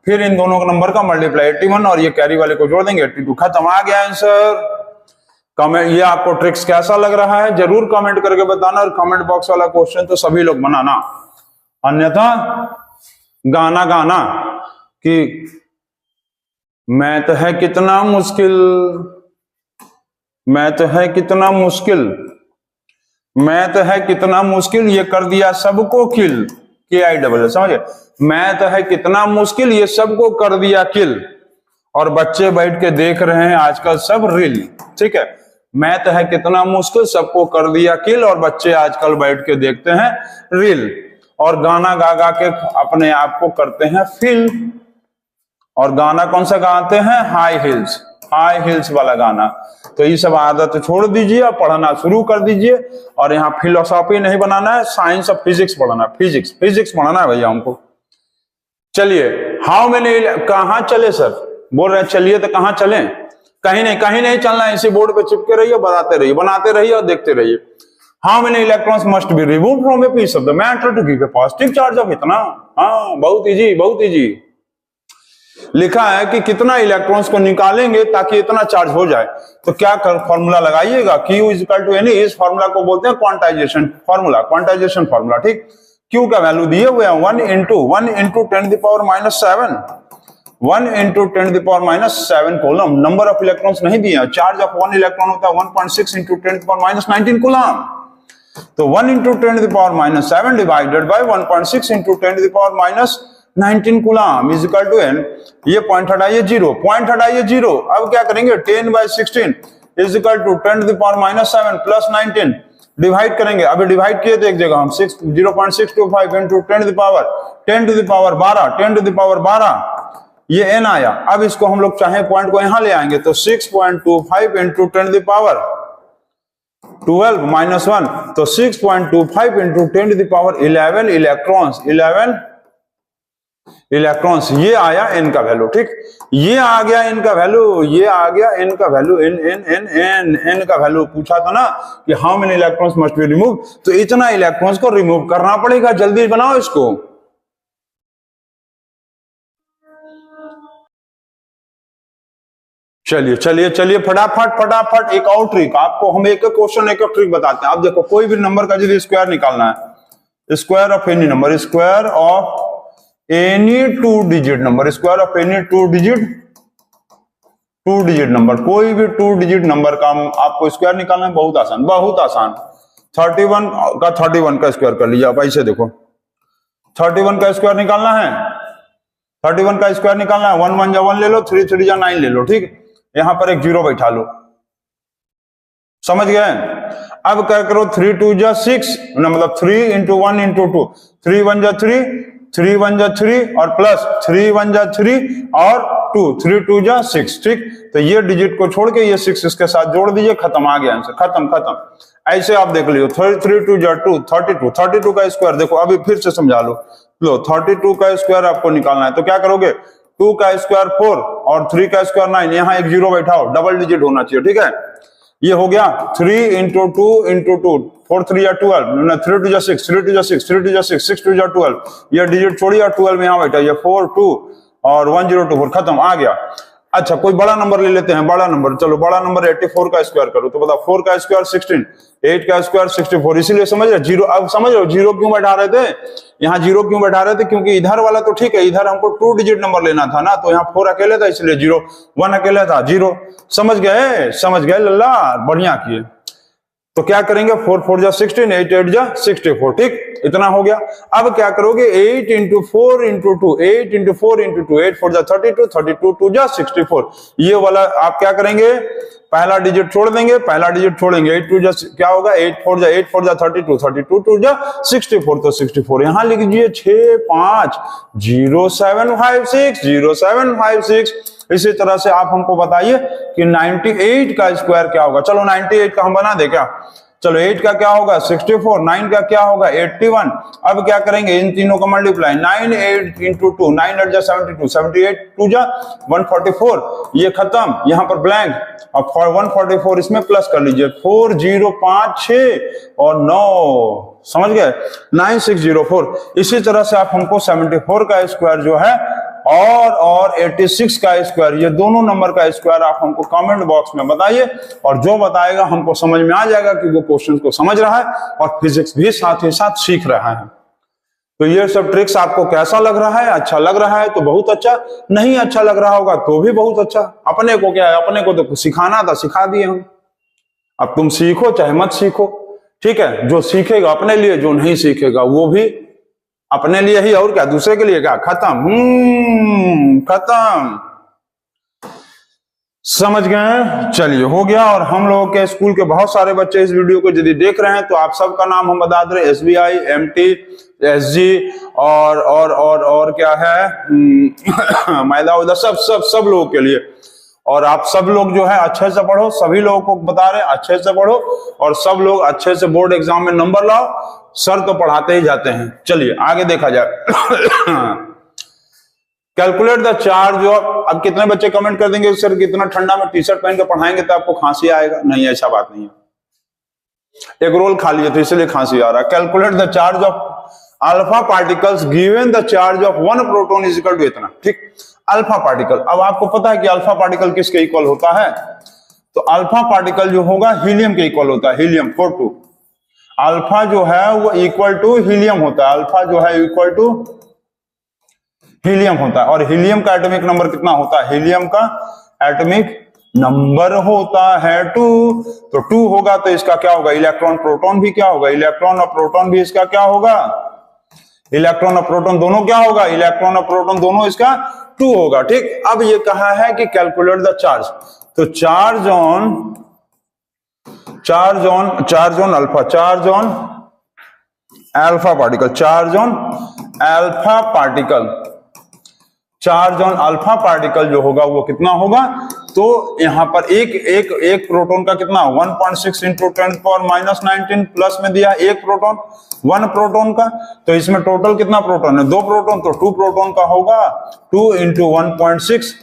Speaker 1: फिर इन दोनों नंबर का मल्टीप्लाई 81 और ये कैरी वाले को जोड़ देंगे 82, खत्म, आ गया आंसर। कमेंट, ये आपको ट्रिक्स कैसा लग रहा है जरूर कमेंट करके बताना, और कमेंट बॉक्स वाला क्वेश्चन तो सभी लोग बनाना, अन्यथा गाना गाना कि मैथ है कितना मुश्किल, मैथ है कितना मुश्किल, मैथ है कितना मुश्किल, ये कर दिया सबको किल, KIL, समझे, मैथ है कितना मुश्किल, ये सबको कर दिया किल, और बच्चे बैठ के देख रहे हैं आजकल सब रील। ठीक है, मैथ है कितना मुश्किल सबको कर दिया किल, और बच्चे आजकल बैठ के देखते हैं रील, और गाना गा गा के अपने आप को करते हैं फील। और गाना कौन सा गाते हैं, हाई हिल्स वाला गाना। तो ये सब आदत छोड़ दीजिए, पढ़ना शुरू कर दीजिए, और यहाँ फिलोसॉफी नहीं बनाना है, साइंस और फिजिक्स पढ़ना है, फिजिक्स पढ़ना है भैया हमको। चलिए हाउ मेनी, कहाँ चले सर, बोल रहे चलिए तो कहाँ चले, कहीं नहीं चलना है, इसी बोर्ड पे चिपके रहिए, बताते रहिए, बनाते रहिए और देखते रहिए। How many electrons must be removed from a piece of the matter to give a positive charge of इतना। हाँ, बहुत इजी, बहुत इजी लिखा है कि कितना इलेक्ट्रॉन्स को निकालेंगे ताकि इतना चार्ज हो जाए। तो क्या फॉर्मूला लगाइएगा, Q = N, इस फॉर्मूला को बोलते हैं क्वांटाइजेशन फॉर्मूला। ठीक, Q का वैल्यू दिए हुए हैं 1 × 10⁻⁷ 1 × 10⁻⁷ कूलम। नंबर ऑफ इलेक्ट्रॉन्स नहीं दिए, चार्ज ऑफ 1 इलेक्ट्रॉन होता है 1.6 × 10⁻⁻19 कूलम। तो 1 × 10⁻⁷ डिवाइडेड बाय 1.6 × 10⁻⁻19 कूलम = N। ये पॉइंट हटाइए 0, अब क्या करेंगे 10/16 = 10⁻⁷ प्लस 19 डिवाइड करेंगे। अभी डिवाइड किए तो एक जगह हम 0.625 × 10⁻12 ये n आया। अब इसको हम लोग चाहे पॉइंट को यहां ले आएंगे तो 6.25 × 10⁻12 -1, तो 6.25 × 10⁻11 इलेक्ट्रॉन्स, ये आया n का वैल्यू। ठीक, ये आ गया n का वैल्यू, ये आ गया n का वैल्यू, n का वैल्यू पूछा था ना कि how many electrons must be remove, तो इतना इलेक्ट्रॉन्स को रिमूव करना पड़ेगा। जल्दी बनाओ इसको। चलिए फटाफट एक और ट्रिक आपको, हम एक क्वेश्चन एक ट्रिक बताते हैं। आप देखो, कोई भी नंबर का यदि स्क्वायर निकालना है, square of any number, square of any two digit number, square of any two digit number, कोई भी 2 डिजिट नंबर का आपको स्क्वायर निकालना है, बहुत आसान, बहुत आसान। 31 का 31 का स्क्वायर कर लीजिए आप, ऐसे देखो 31 का स्क्वायर निकालना है, 31 का स्क्वायर निकालना है, 1 1 जा 1 ले लो, 3 3 जा 9 ले लो, ठीक। यहां पर एक 0 बैठा लो, समझ गए। अब क्या करो, 3 2 जा 6, मतलब 3 इंटू 1 इंटू 2, 3 1 जा 3, 3 1 जा 3 और प्लस 3 1 जा 3 और 2, 3 2 जा 6, ठीक। तो ये डिजिट को छोड़ के ये 6 इसके साथ जोड़ दीजिए, खत्म, आ गया आंसर, खत्म खत्म। ऐसे आप देख लियो, 3 2 जा 2, 32, 32 का स्क्वायर देखो, अभी फिर से समझा लो, 32 का स्क्वायर आपको निकालना है, तो क्या करोगे, 2 का स्क्वायर 4 और 3 का स्क्वायर 9, यहाँ एक 0 बैठाओ, डबल डिजिट होना चाहिए, ठीक है। ये हो गया 3 इंटू 2 इंटू 2, 4 3 या 12, 3 2 जा 6, 3 2 जा 6, 3 2 जा 6, 6 2 जा 12, ये डिजिट छोड़िए और 12 यहाँ बैठा, ये 4 2 और 1024, खत्म, आ गया। अच्छा, कोई बड़ा नंबर ले लेते हैं, बड़ा नंबर, चलो बड़ा नंबर 84 का स्क्वायर करो, तो बताओ 4 का स्क्वायर 16, 8 का स्क्वायर 64, इसीलिए समझ रहे जीरो, अब समझ रहे हो जीरो क्यों बैठा रहे थे, यहाँ जीरो क्यों बैठा रहे थे, क्योंकि इधर वाला तो ठीक है, इधर हमको 2 डिजिट नंबर लेना था ना, तो यहाँ 4 अकेले था इसलिए जीरो, 1 अकेले था जीरो, समझ गए लल्ला, बढ़िया किए। तो क्या करेंगे, 4 4 जा 16, 8 8 जा 64, ठीक, इतना हो गया। अब क्या करोगे, 8 इंटू 4 इंटू 2, 8 इंटू 4 इंटू 2, 8 4 जा 32, 32 2 जा 64, ये वाला आप क्या करेंगे, पहला डिजिट छोड़ देंगे, पहला डिजिट छोड़ेंगे, 8 2 जा क्या होगा, 8 4 जा 32, 32 2 जा 64, तो 64 यहां लिख दीजिए, 6 5 0 7 5 6 0 7 5 6। इसी तरह से आप हमको बताइए कि 98 का स्क्वायर क्या होगा, चलो 98 का हम बना दे क्या, चलो 8 का क्या होगा 64, 9 का क्या होगा 81। अब क्या करेंगे, इन तीनों का मल्टीप्लाई, 9 8 इंटू 2, 9 8 जा 72, 78 2 जा 144, ये खत्म, यहाँ पर ब्लैंक, अब 144 इसमें प्लस कर लीजिए, 4 0 5 6 और 9, समझ गए, 9604। इसी तरह से आप हमको 74 का स्क्वायर जो है और 86 का स्क्वायर, ये दोनों नंबर का स्क्वायर आप हमको कमेंट बॉक्स में बताइए, और जो बताएगा हमको समझ में आ जाएगा कि वो क्वेश्चन को समझ रहा है और फिजिक्स भी साथ ही साथ सीख रहा है। तो ये सब ट्रिक्स आपको कैसा लग रहा है, अच्छा लग रहा है तो बहुत अच्छा, नहीं अच्छा लग रहा होगा तो भी बहुत अच्छा। अपने को क्या है, अपने को तो सिखाना था, सिखा दिए हम, अब तुम सीखो चाहे मत सीखो, ठीक है। जो सीखेगा अपने लिए, जो नहीं सीखेगा वो भी अपने लिए ही, और क्या, दूसरे के लिए क्या, खत्म, खत्म, समझ गए। चलिए हो गया। और हम लोगों के स्कूल के बहुत सारे बच्चे इस वीडियो को यदि देख रहे हैं तो आप सबका नाम हम बता दे रहे, SBI, MT, SG और क्या है मैदा उदा, सब लोगों के लिए। और आप सब लोग जो है अच्छे से पढ़ो, सभी लोगों को बता रहे अच्छे से पढ़ो, और सब लोग अच्छे से बोर्ड एग्जाम में नंबर लाओ, सर तो पढ़ाते ही जाते हैं। चलिए आगे देखा जाए। कैलकुलेट द चार्ज ऑफ, अब कितने बच्चे कमेंट कर देंगे सर कितना ठंडा में टी शर्ट पहन के पढ़ाएंगे तो आपको खांसी आएगा, नहीं ऐसा बात नहीं है, एक रोल खा लिए तो इसलिए खांसी आ रहा है। Calculate the charge of alpha particles given the charge of 1 proton is equal to इतना, ठीक। अल्फा पार्टिकल, अब आपको पता है कि अल्फा पार्टिकल किसके इक्वल होता है, तो अल्फा पार्टिकल जो होगा हीलियम के इक्वल होता है, हीलियम 42। अल्फा जो है वो इक्वल टू हीलियम होता है, अल्फा जो है इक्वल टू हीलियम होता है। और हीलियम का एटॉमिक नंबर कितना होता है, हीलियम का एटॉमिक नंबर होता है 2, तो 2 होगा तो इसका क्या होगा, इलेक्ट्रॉन प्रोटॉन भी क्या होगा, इलेक्ट्रॉन और प्रोटॉन भी इसका क्या होगा, इलेक्ट्रॉन और प्रोटॉन दोनों क्या होगा, इलेक्ट्रॉन और प्रोटॉन दोनों इसका 2 होगा, ठीक। अब ये कहा है कि कैलकुलेट द चार्ज, तो charge on alpha particle, charge on alpha particle, charge on alpha particle जो होगा वो कितना होगा, तो यहां पर एक प्रोटॉन का कितना 1.6 इंटू 10⁻⁻19 प्लस में दिया एक प्रोटॉन, 1 प्रोटॉन का, तो इसमें टोटल कितना प्रोटॉन है, 2 प्रोटॉन, तो 2 प्रोटॉन का होगा 2 into 1.6,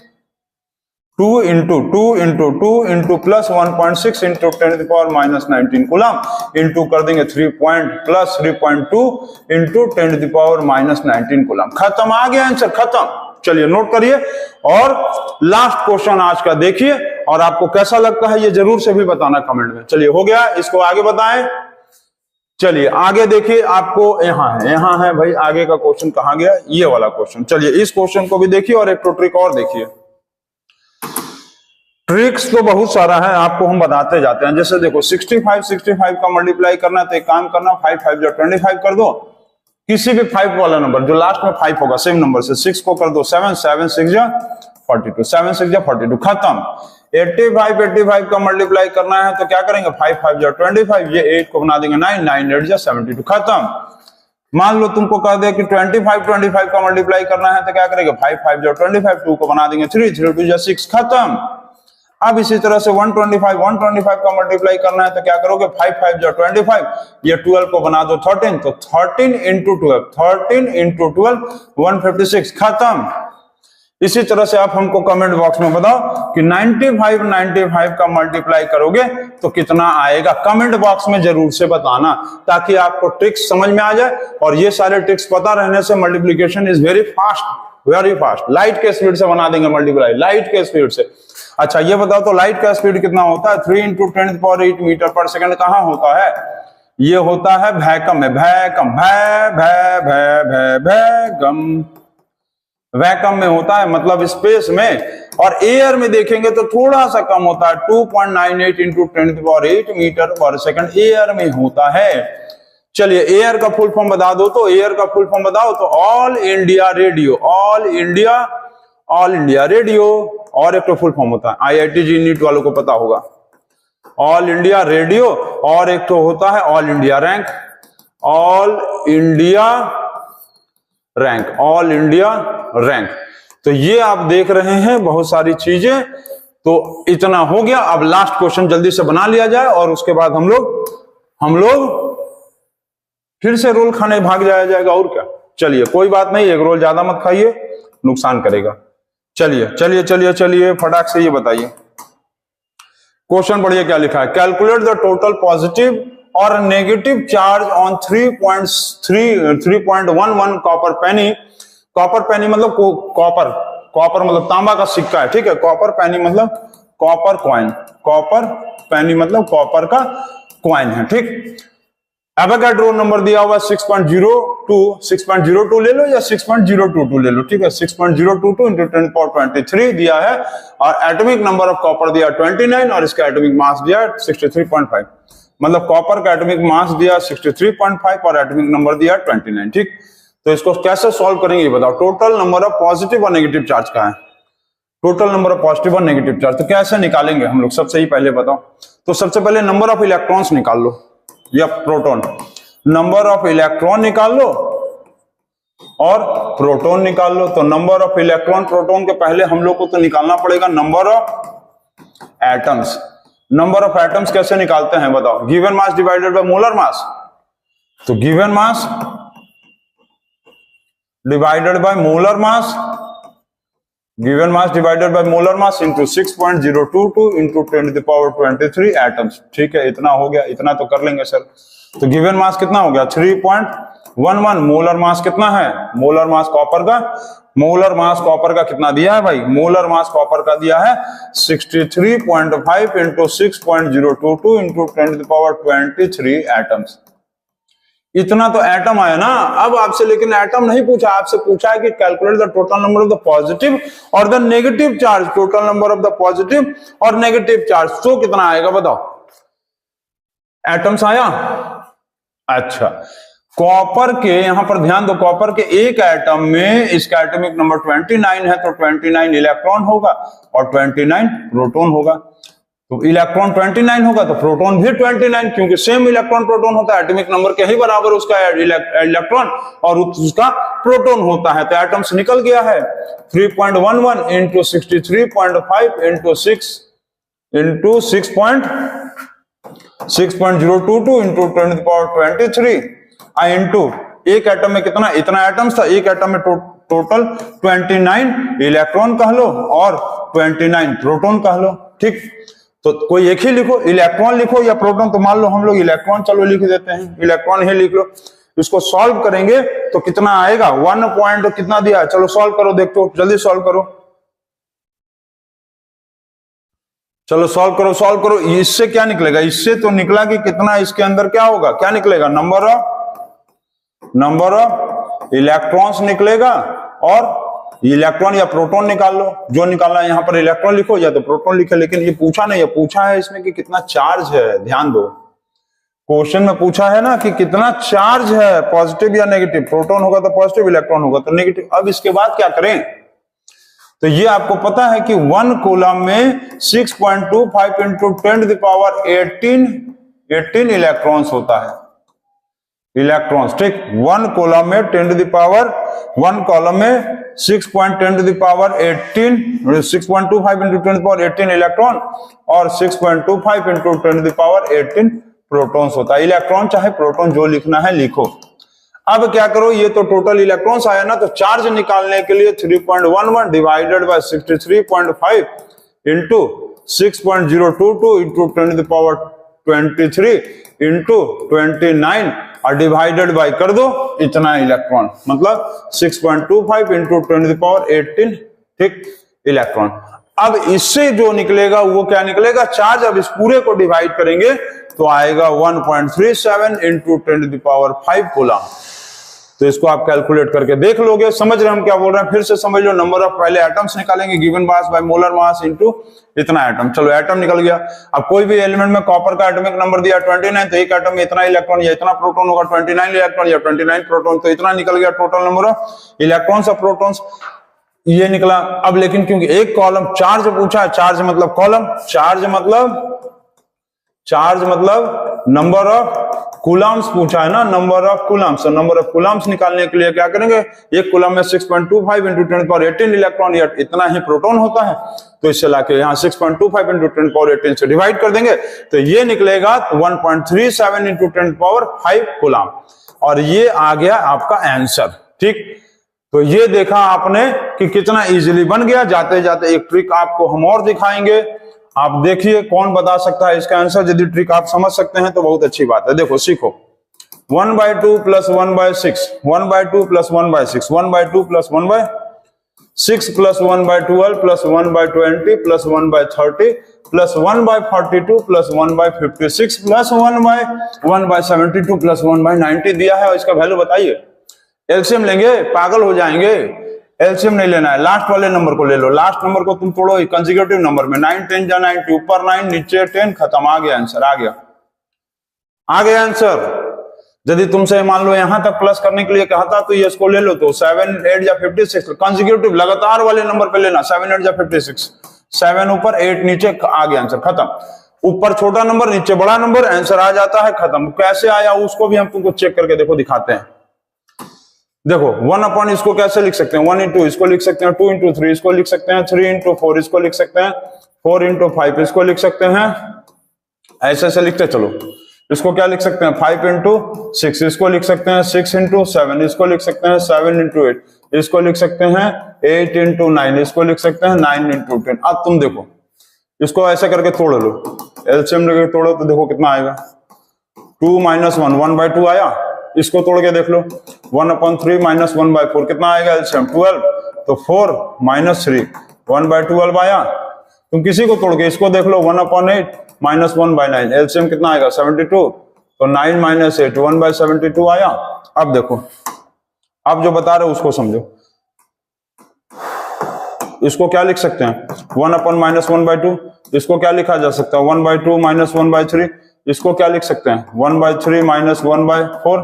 Speaker 1: 2 into plus 1.6 into 10⁻⁻19 coulomb into कर देंगे 3.2 इंटू 10⁻⁻19 कूलम, खत्म, आ गया आंसर, खत्म। चलिए नोट करिए और लास्ट क्वेश्चन आज का देखिए, और आपको कैसा लगता है ये जरूर से भी बताना कमेंट में। चलिए हो गया, इसको आगे बताएं। चलिए आगे देखिए, आपको यहाँ है भाई, आगे का क्वेश्चन कहाँ गया, ये वाला क्वेश्चन। चलिए इस क्वेश्चन को भी देखिए और एक तो ट्रिक और देखिए। ट्रिक्स तो बहुत सारा है, आपको हम बताते जाते हैं। जैसे देखो 65 का मल्टीप्लाई करना, तो एक काम करना, 5 5 जो 25 कर दो, किसी भी 5 वाला नंबर जो लास्ट में 5 होगा सेम नंबर से 6 को कर दो 7 7 6 जा 42 7 6 जा 42 खत्म। 85 का मल्टीप्लाई करना है तो क्या करेंगे, 5 5 जा 25, ये 8 को बना देंगे 9 9 8 जा 72 खत्म। मान लो तुमको कह दे कि 25 का मल्टीप्लाई करना है तो क्या करेंगे, 5 5 जा 25, 2 को बना देंगे 3 3 2 जा 6 खत्म। अब इसी तरह से 125 का मल्टीप्लाई करना है तो क्या करोगे, 5 5 जा 25, ये 12 को बना दो 13, तो 13 इंटू 12 156 खत्म। इसी तरह से आप हमको कमेंट बॉक्स में बताओ कि 95 का मल्टीप्लाई करोगे तो कितना आएगा, कमेंट बॉक्स में जरूर से बताना, ताकि आपको ट्रिक्स समझ में आ जाए। और ये सारे ट्रिक्स पता रहने से multiplication is very fast, light के स्पीड से बना देंगे मल्टीप्लाई, लाइट के स्पीड से। अच्छा ये बताओ तो लाइट का स्पीड कितना होता है, 3 × 10⁸ मीटर पर सेकंड कहाँ होता है, ये होता है वैक्यूम में, वैक्यूम में होता है, मतलब स्पेस में। और एयर में देखेंगे तो थोड़ा सा कम होता है, 2.98 × 10⁸ मीटर पर सेकंड एयर में होता है। चलिए एयर का फुल फॉर्म बता दो, तो एयर का फुल फॉर्म बताओ तो all India radio, all India radio. और एक तो फुल फॉर्म होता है, IIT जी नीट वालों को पता होगा, ऑल इंडिया रेडियो। और एक तो होता है all India rank, all India rank. तो ये आप देख रहे हैं बहुत सारी चीजें। तो इतना हो गया, अब लास्ट क्वेश्चन जल्दी से बना लिया जाए और उसके बाद हम लोग फिर से रोल खाने भाग जाया जाएगा, और क्या। चलिए कोई बात नहीं, एक रोल ज्यादा मत खाइए, नुकसान करेगा। चलिए फटाक से ये बताइए, क्वेश्चन पढ़िए क्या लिखा है। कैलकुलेट द टोटल पॉजिटिव और negative charge on 3.11 copper penny. Copper penny मतलब कॉपर मतलब तांबा का सिक्का है, ठीक है। कॉपर पेनी मतलब कॉपर कॉइन, कॉपर पेनी मतलब कॉपर का कॉइन है, ठीक। एवोगाड्रो नंबर दिया हुआ 6.02 ले लो या 6.022 ले लो, ठीक है। 6.022 × 10⁻23 दिया है, और एटॉमिक नंबर ऑफ कॉपर दिया 29 और इसका एटॉमिक मास दिया 63.5, मतलब कॉपर का एटॉमिक मास दिया 63.5 और एटॉमिक नंबर दिया 29, ठीक। तो इसको कैसे सॉल्व करेंगे ये बताओ। टोटल नंबर ऑफ पॉजिटिव और नेगेटिव चार्ज का है, टोटल नंबर ऑफ पॉजिटिव और नेगेटिव चार्ज, तो कैसे निकालेंगे हम लोग, सबसे ही पहले बताओ। तो सबसे पहले नंबर ऑफ इलेक्ट्रॉन्स निकाल लो, या प्रोटॉन, नंबर ऑफ इलेक्ट्रॉन निकाल लो और प्रोटॉन निकाल लो। तो नंबर ऑफ इलेक्ट्रॉन प्रोटॉन के पहले हम लोग को तो निकालना पड़ेगा number of atoms. Number of atoms कैसे निकालते हैं बताओ, given mass divided by molar mass. तो given mass divided by molar mass, given mass divided by molar mass into 6.022 into 10⁻23 atoms, ठीक है। इतना हो गया, इतना तो कर लेंगे सर। तो गिवन मास कितना हो गया 3.11, मोलर मास कितना है, मोलर मास कॉपर का कितना दिया है भाई, मोलर मास कॉपर का दिया है 63.5 इंटू 6.022 इंटू 10⁻23 एटम्स। इतना तो एटम आया ना। अब आपसे लेकिन एटम नहीं पूछा, आपसे पूछा है कि calculate the total number of the positive और the negative charge, total number of the positive और नेगेटिव चार्ज, तो कितना आएगा बताओ। एटम्स आया, अच्छा। कॉपर के यहां पर ध्यान दो, कॉपर के एक एटम में इसका एटॉमिक नंबर 29 है, तो 29 इलेक्ट्रॉन होगा और 29 प्रोटॉन होगा। तो इलेक्ट्रॉन 29 होगा तो प्रोटॉन भी 29, क्योंकि सेम इलेक्ट्रॉन प्रोटॉन होता है, एटॉमिक नंबर के ही बराबर उसका इलेक्ट्रॉन और उसका प्रोटॉन होता है। तो एटम्स निकल गया है 3.11 इंटू 63.5 इंटू 6.022 इंटू 10⁻23 इंटू एक एटम में कितना, इतना एटम्स था, एक एटम में टोटल 29 इलेक्ट्रॉन कह लो और 29 प्रोटॉन कह लो, ठीक। तो कोई एक ही लिखो, इलेक्ट्रॉन लिखो या प्रोटॉन, तो मान लो हम लोग इलेक्ट्रॉन चलो लिख देते हैं, इलेक्ट्रॉन ही लिख लो। इसको सॉल्व करेंगे तो कितना आएगा 1 पॉइंट कितना दिया, चलो सॉल्व करो, देखो जल्दी सॉल्व करो। चलो सॉल्व करो। इससे क्या निकलेगा? इससे तो निकला कि कितना इसके अंदर क्या होगा, क्या निकलेगा? नंबर ऑफ इलेक्ट्रॉन्स निकलेगा, और इलेक्ट्रॉन या प्रोटॉन निकाल लो, जो निकालना है। यहां पर इलेक्ट्रॉन लिखो या तो प्रोटॉन लिखे, लेकिन ये पूछा नहीं है, पूछा है इसमें कि कितना चार्ज है। ध्यान दो, क्वेश्चन में पूछा है ना कि कितना चार्ज है, पॉजिटिव या नेगेटिव। प्रोटॉन होगा तो पॉजिटिव, इलेक्ट्रॉन होगा तो नेगेटिव। अब इसके बाद क्या करें? तो ये आपको पता है कि 1 कूलम में 6.25 into 10 to the power 18 electrons होता है। इलेक्ट्रॉन्स, ठीक। 1 कॉलम में 10 टू द पावर 1 कॉलम में 6.10 to the power 18 6.25 into 10 to the power 18 electron, और 6.25 into 10 to the power 18 protons होता है। इलेक्ट्रॉन चाहे प्रोटॉन जो लिखना है लिखो। अब क्या करो, ये तो टोटल इलेक्ट्रॉन्स आया ना, तो चार्ज निकालने के लिए 3.11 divided by 63.5 into 6.022 into 10 to the power 23 into 29 और डिवाइडेड बाय कर दो इतना इलेक्ट्रॉन, मतलब 6.25 इंटू 10 टू द पावर 18, ठीक, इलेक्ट्रॉन। अब इससे जो निकलेगा वो क्या निकलेगा? चार्ज। अब इस पूरे को डिवाइड करेंगे तो आएगा 1.37 into 10 to the power 5 coulomb. तो इसको आप कैलकुलेट करके देख लोगे। समझ रहे हम क्या बोल रहे हैं? फिर से समझ लो। नंबर ऑफ पहले एटम्स निकालेंगे, given mass by molar mass into इतना एटम। चलो एटम निकल गया। अब कोई भी एलिमेंट में कॉपर का एटॉमिक नंबर दिया 29, तो एक एटम में इतना इलेक्ट्रॉन या इतना प्रोटॉन होगा, 29 इलेक्ट्रॉन या 29 प्रोटॉन, तो इतना निकल गया टोटल नंबर ऑफ इलेक्ट्रॉन्स और प्रोटॉन्स, ये निकला। अब लेकिन क्योंकि एक कॉलम चार्ज पूछा है, चार्ज मतलब कॉलम, चार्ज मतलब नंबर ऑफ कूलम्स पूछा है ना, number of coulombs. Number of coulombs निकालने के लिए क्या करेंगे? एक कूलम में 6.25 into 10 to the power 18 electron या इतना ही प्रोटॉन होता है, तो इससे लाके यहाँ 6.25 इंटू 10 टू द पावर 18 से डिवाइड कर देंगे, तो ये निकलेगा 1.37 into 10 to the power 5 coulomb, और ये आ गया आपका आंसर, ठीक। तो ये देखा आपने कि कितना इजीली बन गया। जाते जाते एक ट्रिक आपको हम और दिखाएंगे, आप देखिए कौन बता सकता है इसका आंसर। यदि ट्रिक आप समझ सकते हैं तो बहुत अच्छी बात है। देखो सीखो, 1/2 plus 1/6, 1/2 plus 1/6, 1/2 plus 1/6 plus 1/12 plus 1/20 plus 1/30 plus 1/42 plus 1/56 plus 1/72 plus 1/90 दिया है, और इसका वैल्यू बताइए। एलसीएम लेंगे, पागल हो जाएंगे। एलसीएम नहीं लेना है, लास्ट वाले नंबर को ले लो। लास्ट नंबर को तुम तोड़ो कंसेक्यूटिव नंबर में, 9 10 जा 90, ऊपर 9 नीचे 10, खत्म, आ गया आंसर, आ गया आंसर। यदि तुमसे मान लो यहां तक प्लस करने के लिए कहा था तो ये इसको ले लो, तो 7 8 या 56 कंसेक्यूटिव लगातार वाले नंबर पे लेना, 7 8 या 56, 7 ऊपर 8 नीचे, आ गया आंसर, खत्म। ऊपर छोटा नंबर नीचे बड़ा नंबर, आंसर आ जाता है, खत्म। कैसे आया उसको भी हम तुमको चेक करके देखो, दिखाते हैं। देखो 1 अपॉन इसको कैसे लिख सकते हैं? 1 इंटू इसको लिख सकते हैं, 2 इंटू 3 इसको लिख सकते हैं, 3 इंटू 4 इसको लिख सकते हैं, 4 इंटू 5 इसको लिख सकते हैं, ऐसे ऐसे लिखते चलो। इसको क्या लिख सकते हैं? 5 इंटू 6 इसको लिख सकते हैं, 6 इंटू 7 इसको लिख सकते हैं, 7 इंटू 8 इसको लिख सकते हैं, 8 इंटू 9 इसको लिख सकते हैं, 9 इंटू 10। अब तुम देखो इसको ऐसे करके तोड़ लो, एलसीएम लेके तोड़ो तो देखो कितना आएगा। 2 माइनस 1, 1/2 आया। इसको तोड़ के देख लो, 1/3 माइनस 1/4 कितना आएगा एलसीएम? 12, तो 4 माइनस 3 1/12 आया। तुम किसी को तोड़ के इसको देख लो, 1/8 माइनस 1/9 एलसीएम कितना आएगा? 72, तो 9 माइनस 8 1/72 आया। अब देखो, अब जो बता रहे हो उसको समझो। इसको क्या लिख सकते हैं? 1/-1/2। इसको क्या लिखा जा सकता है? 1/2 माइनस 1/3। इसको क्या लिख सकते हैं? 1/3 माइनस 1/4।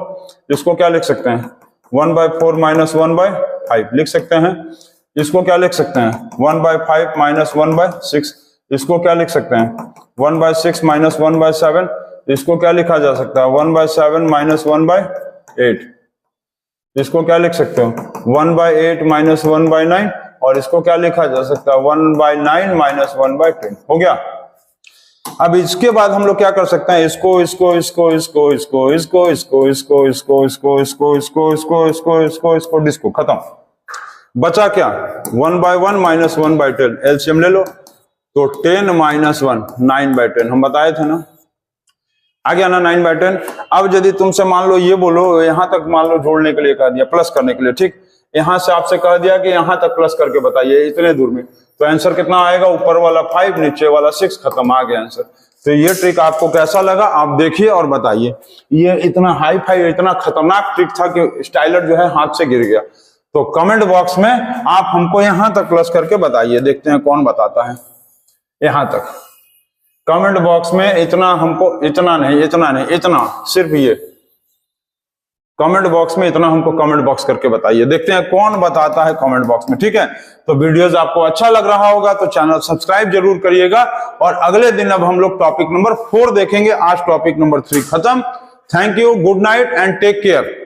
Speaker 1: इसको क्या लिख सकते हैं? 1/4 माइनस 1/5 लिख सकते हैं। इसको क्या लिख सकते हैं? 1/5 माइनस 1/6। इसको क्या लिख सकते हैं? 1/6 माइनस 1/7। इसको क्या लिखा जा सकता है? 1/7 माइनस 1/8। इसको क्या लिख सकते हो? 1/8 माइनस 1/9। और इसको क्या लिखा जा सकता है? 1/9 माइनस 1/10। हो गया। अब इसके बाद हम लोग क्या कर सकते हैं? इसको इसको इसको इसको इसको इसको इसको इसको इसको इसको इसको इसको इसको इसको इसको इसको डिस्को, खत्म। बचा क्या? 1/1 माइनस 1/10। एलसीएम ले लो, तो 10 माइनस 1 9/10 हम बताए थे ना, आ गया ना 9/10। अब यदि तुमसे मान लो ये बोलो, यहां तक मान लो जोड़ने के लिए कह दिया, प्लस करने के लिए, ठीक। यहां से आपसे कह दिया कि यहां तक प्लस करके बताइए इतने दूर में, तो आंसर कितना आएगा, ऊपर वाला 5 नीचे वाला 6, खत्म, आ गया आंसर। तो ये ट्रिक आपको कैसा लगा आप देखिए और बताइए। ये इतना हाई फाई इतना खतरनाक ट्रिक था कि स्टाइलर जो है हाथ से गिर गया। तो कमेंट बॉक्स में आप हमको यहां तक प्लस करके बताइए, देखते हैं कौन बताता है यहां तक। कमेंट बॉक्स में इतना हमको, इतना नहीं, इतना सिर्फ ये कमेंट बॉक्स में इतना हमको कमेंट बॉक्स करके बताइए, देखते हैं कौन बताता है कमेंट बॉक्स में। ठीक है, तो वीडियोस आपको अच्छा लग रहा होगा तो चैनल सब्सक्राइब जरूर करिएगा। और अगले दिन अब हम लोग टॉपिक नंबर 4 देखेंगे, आज टॉपिक नंबर 3 खत्म। Thank you, good night and take care.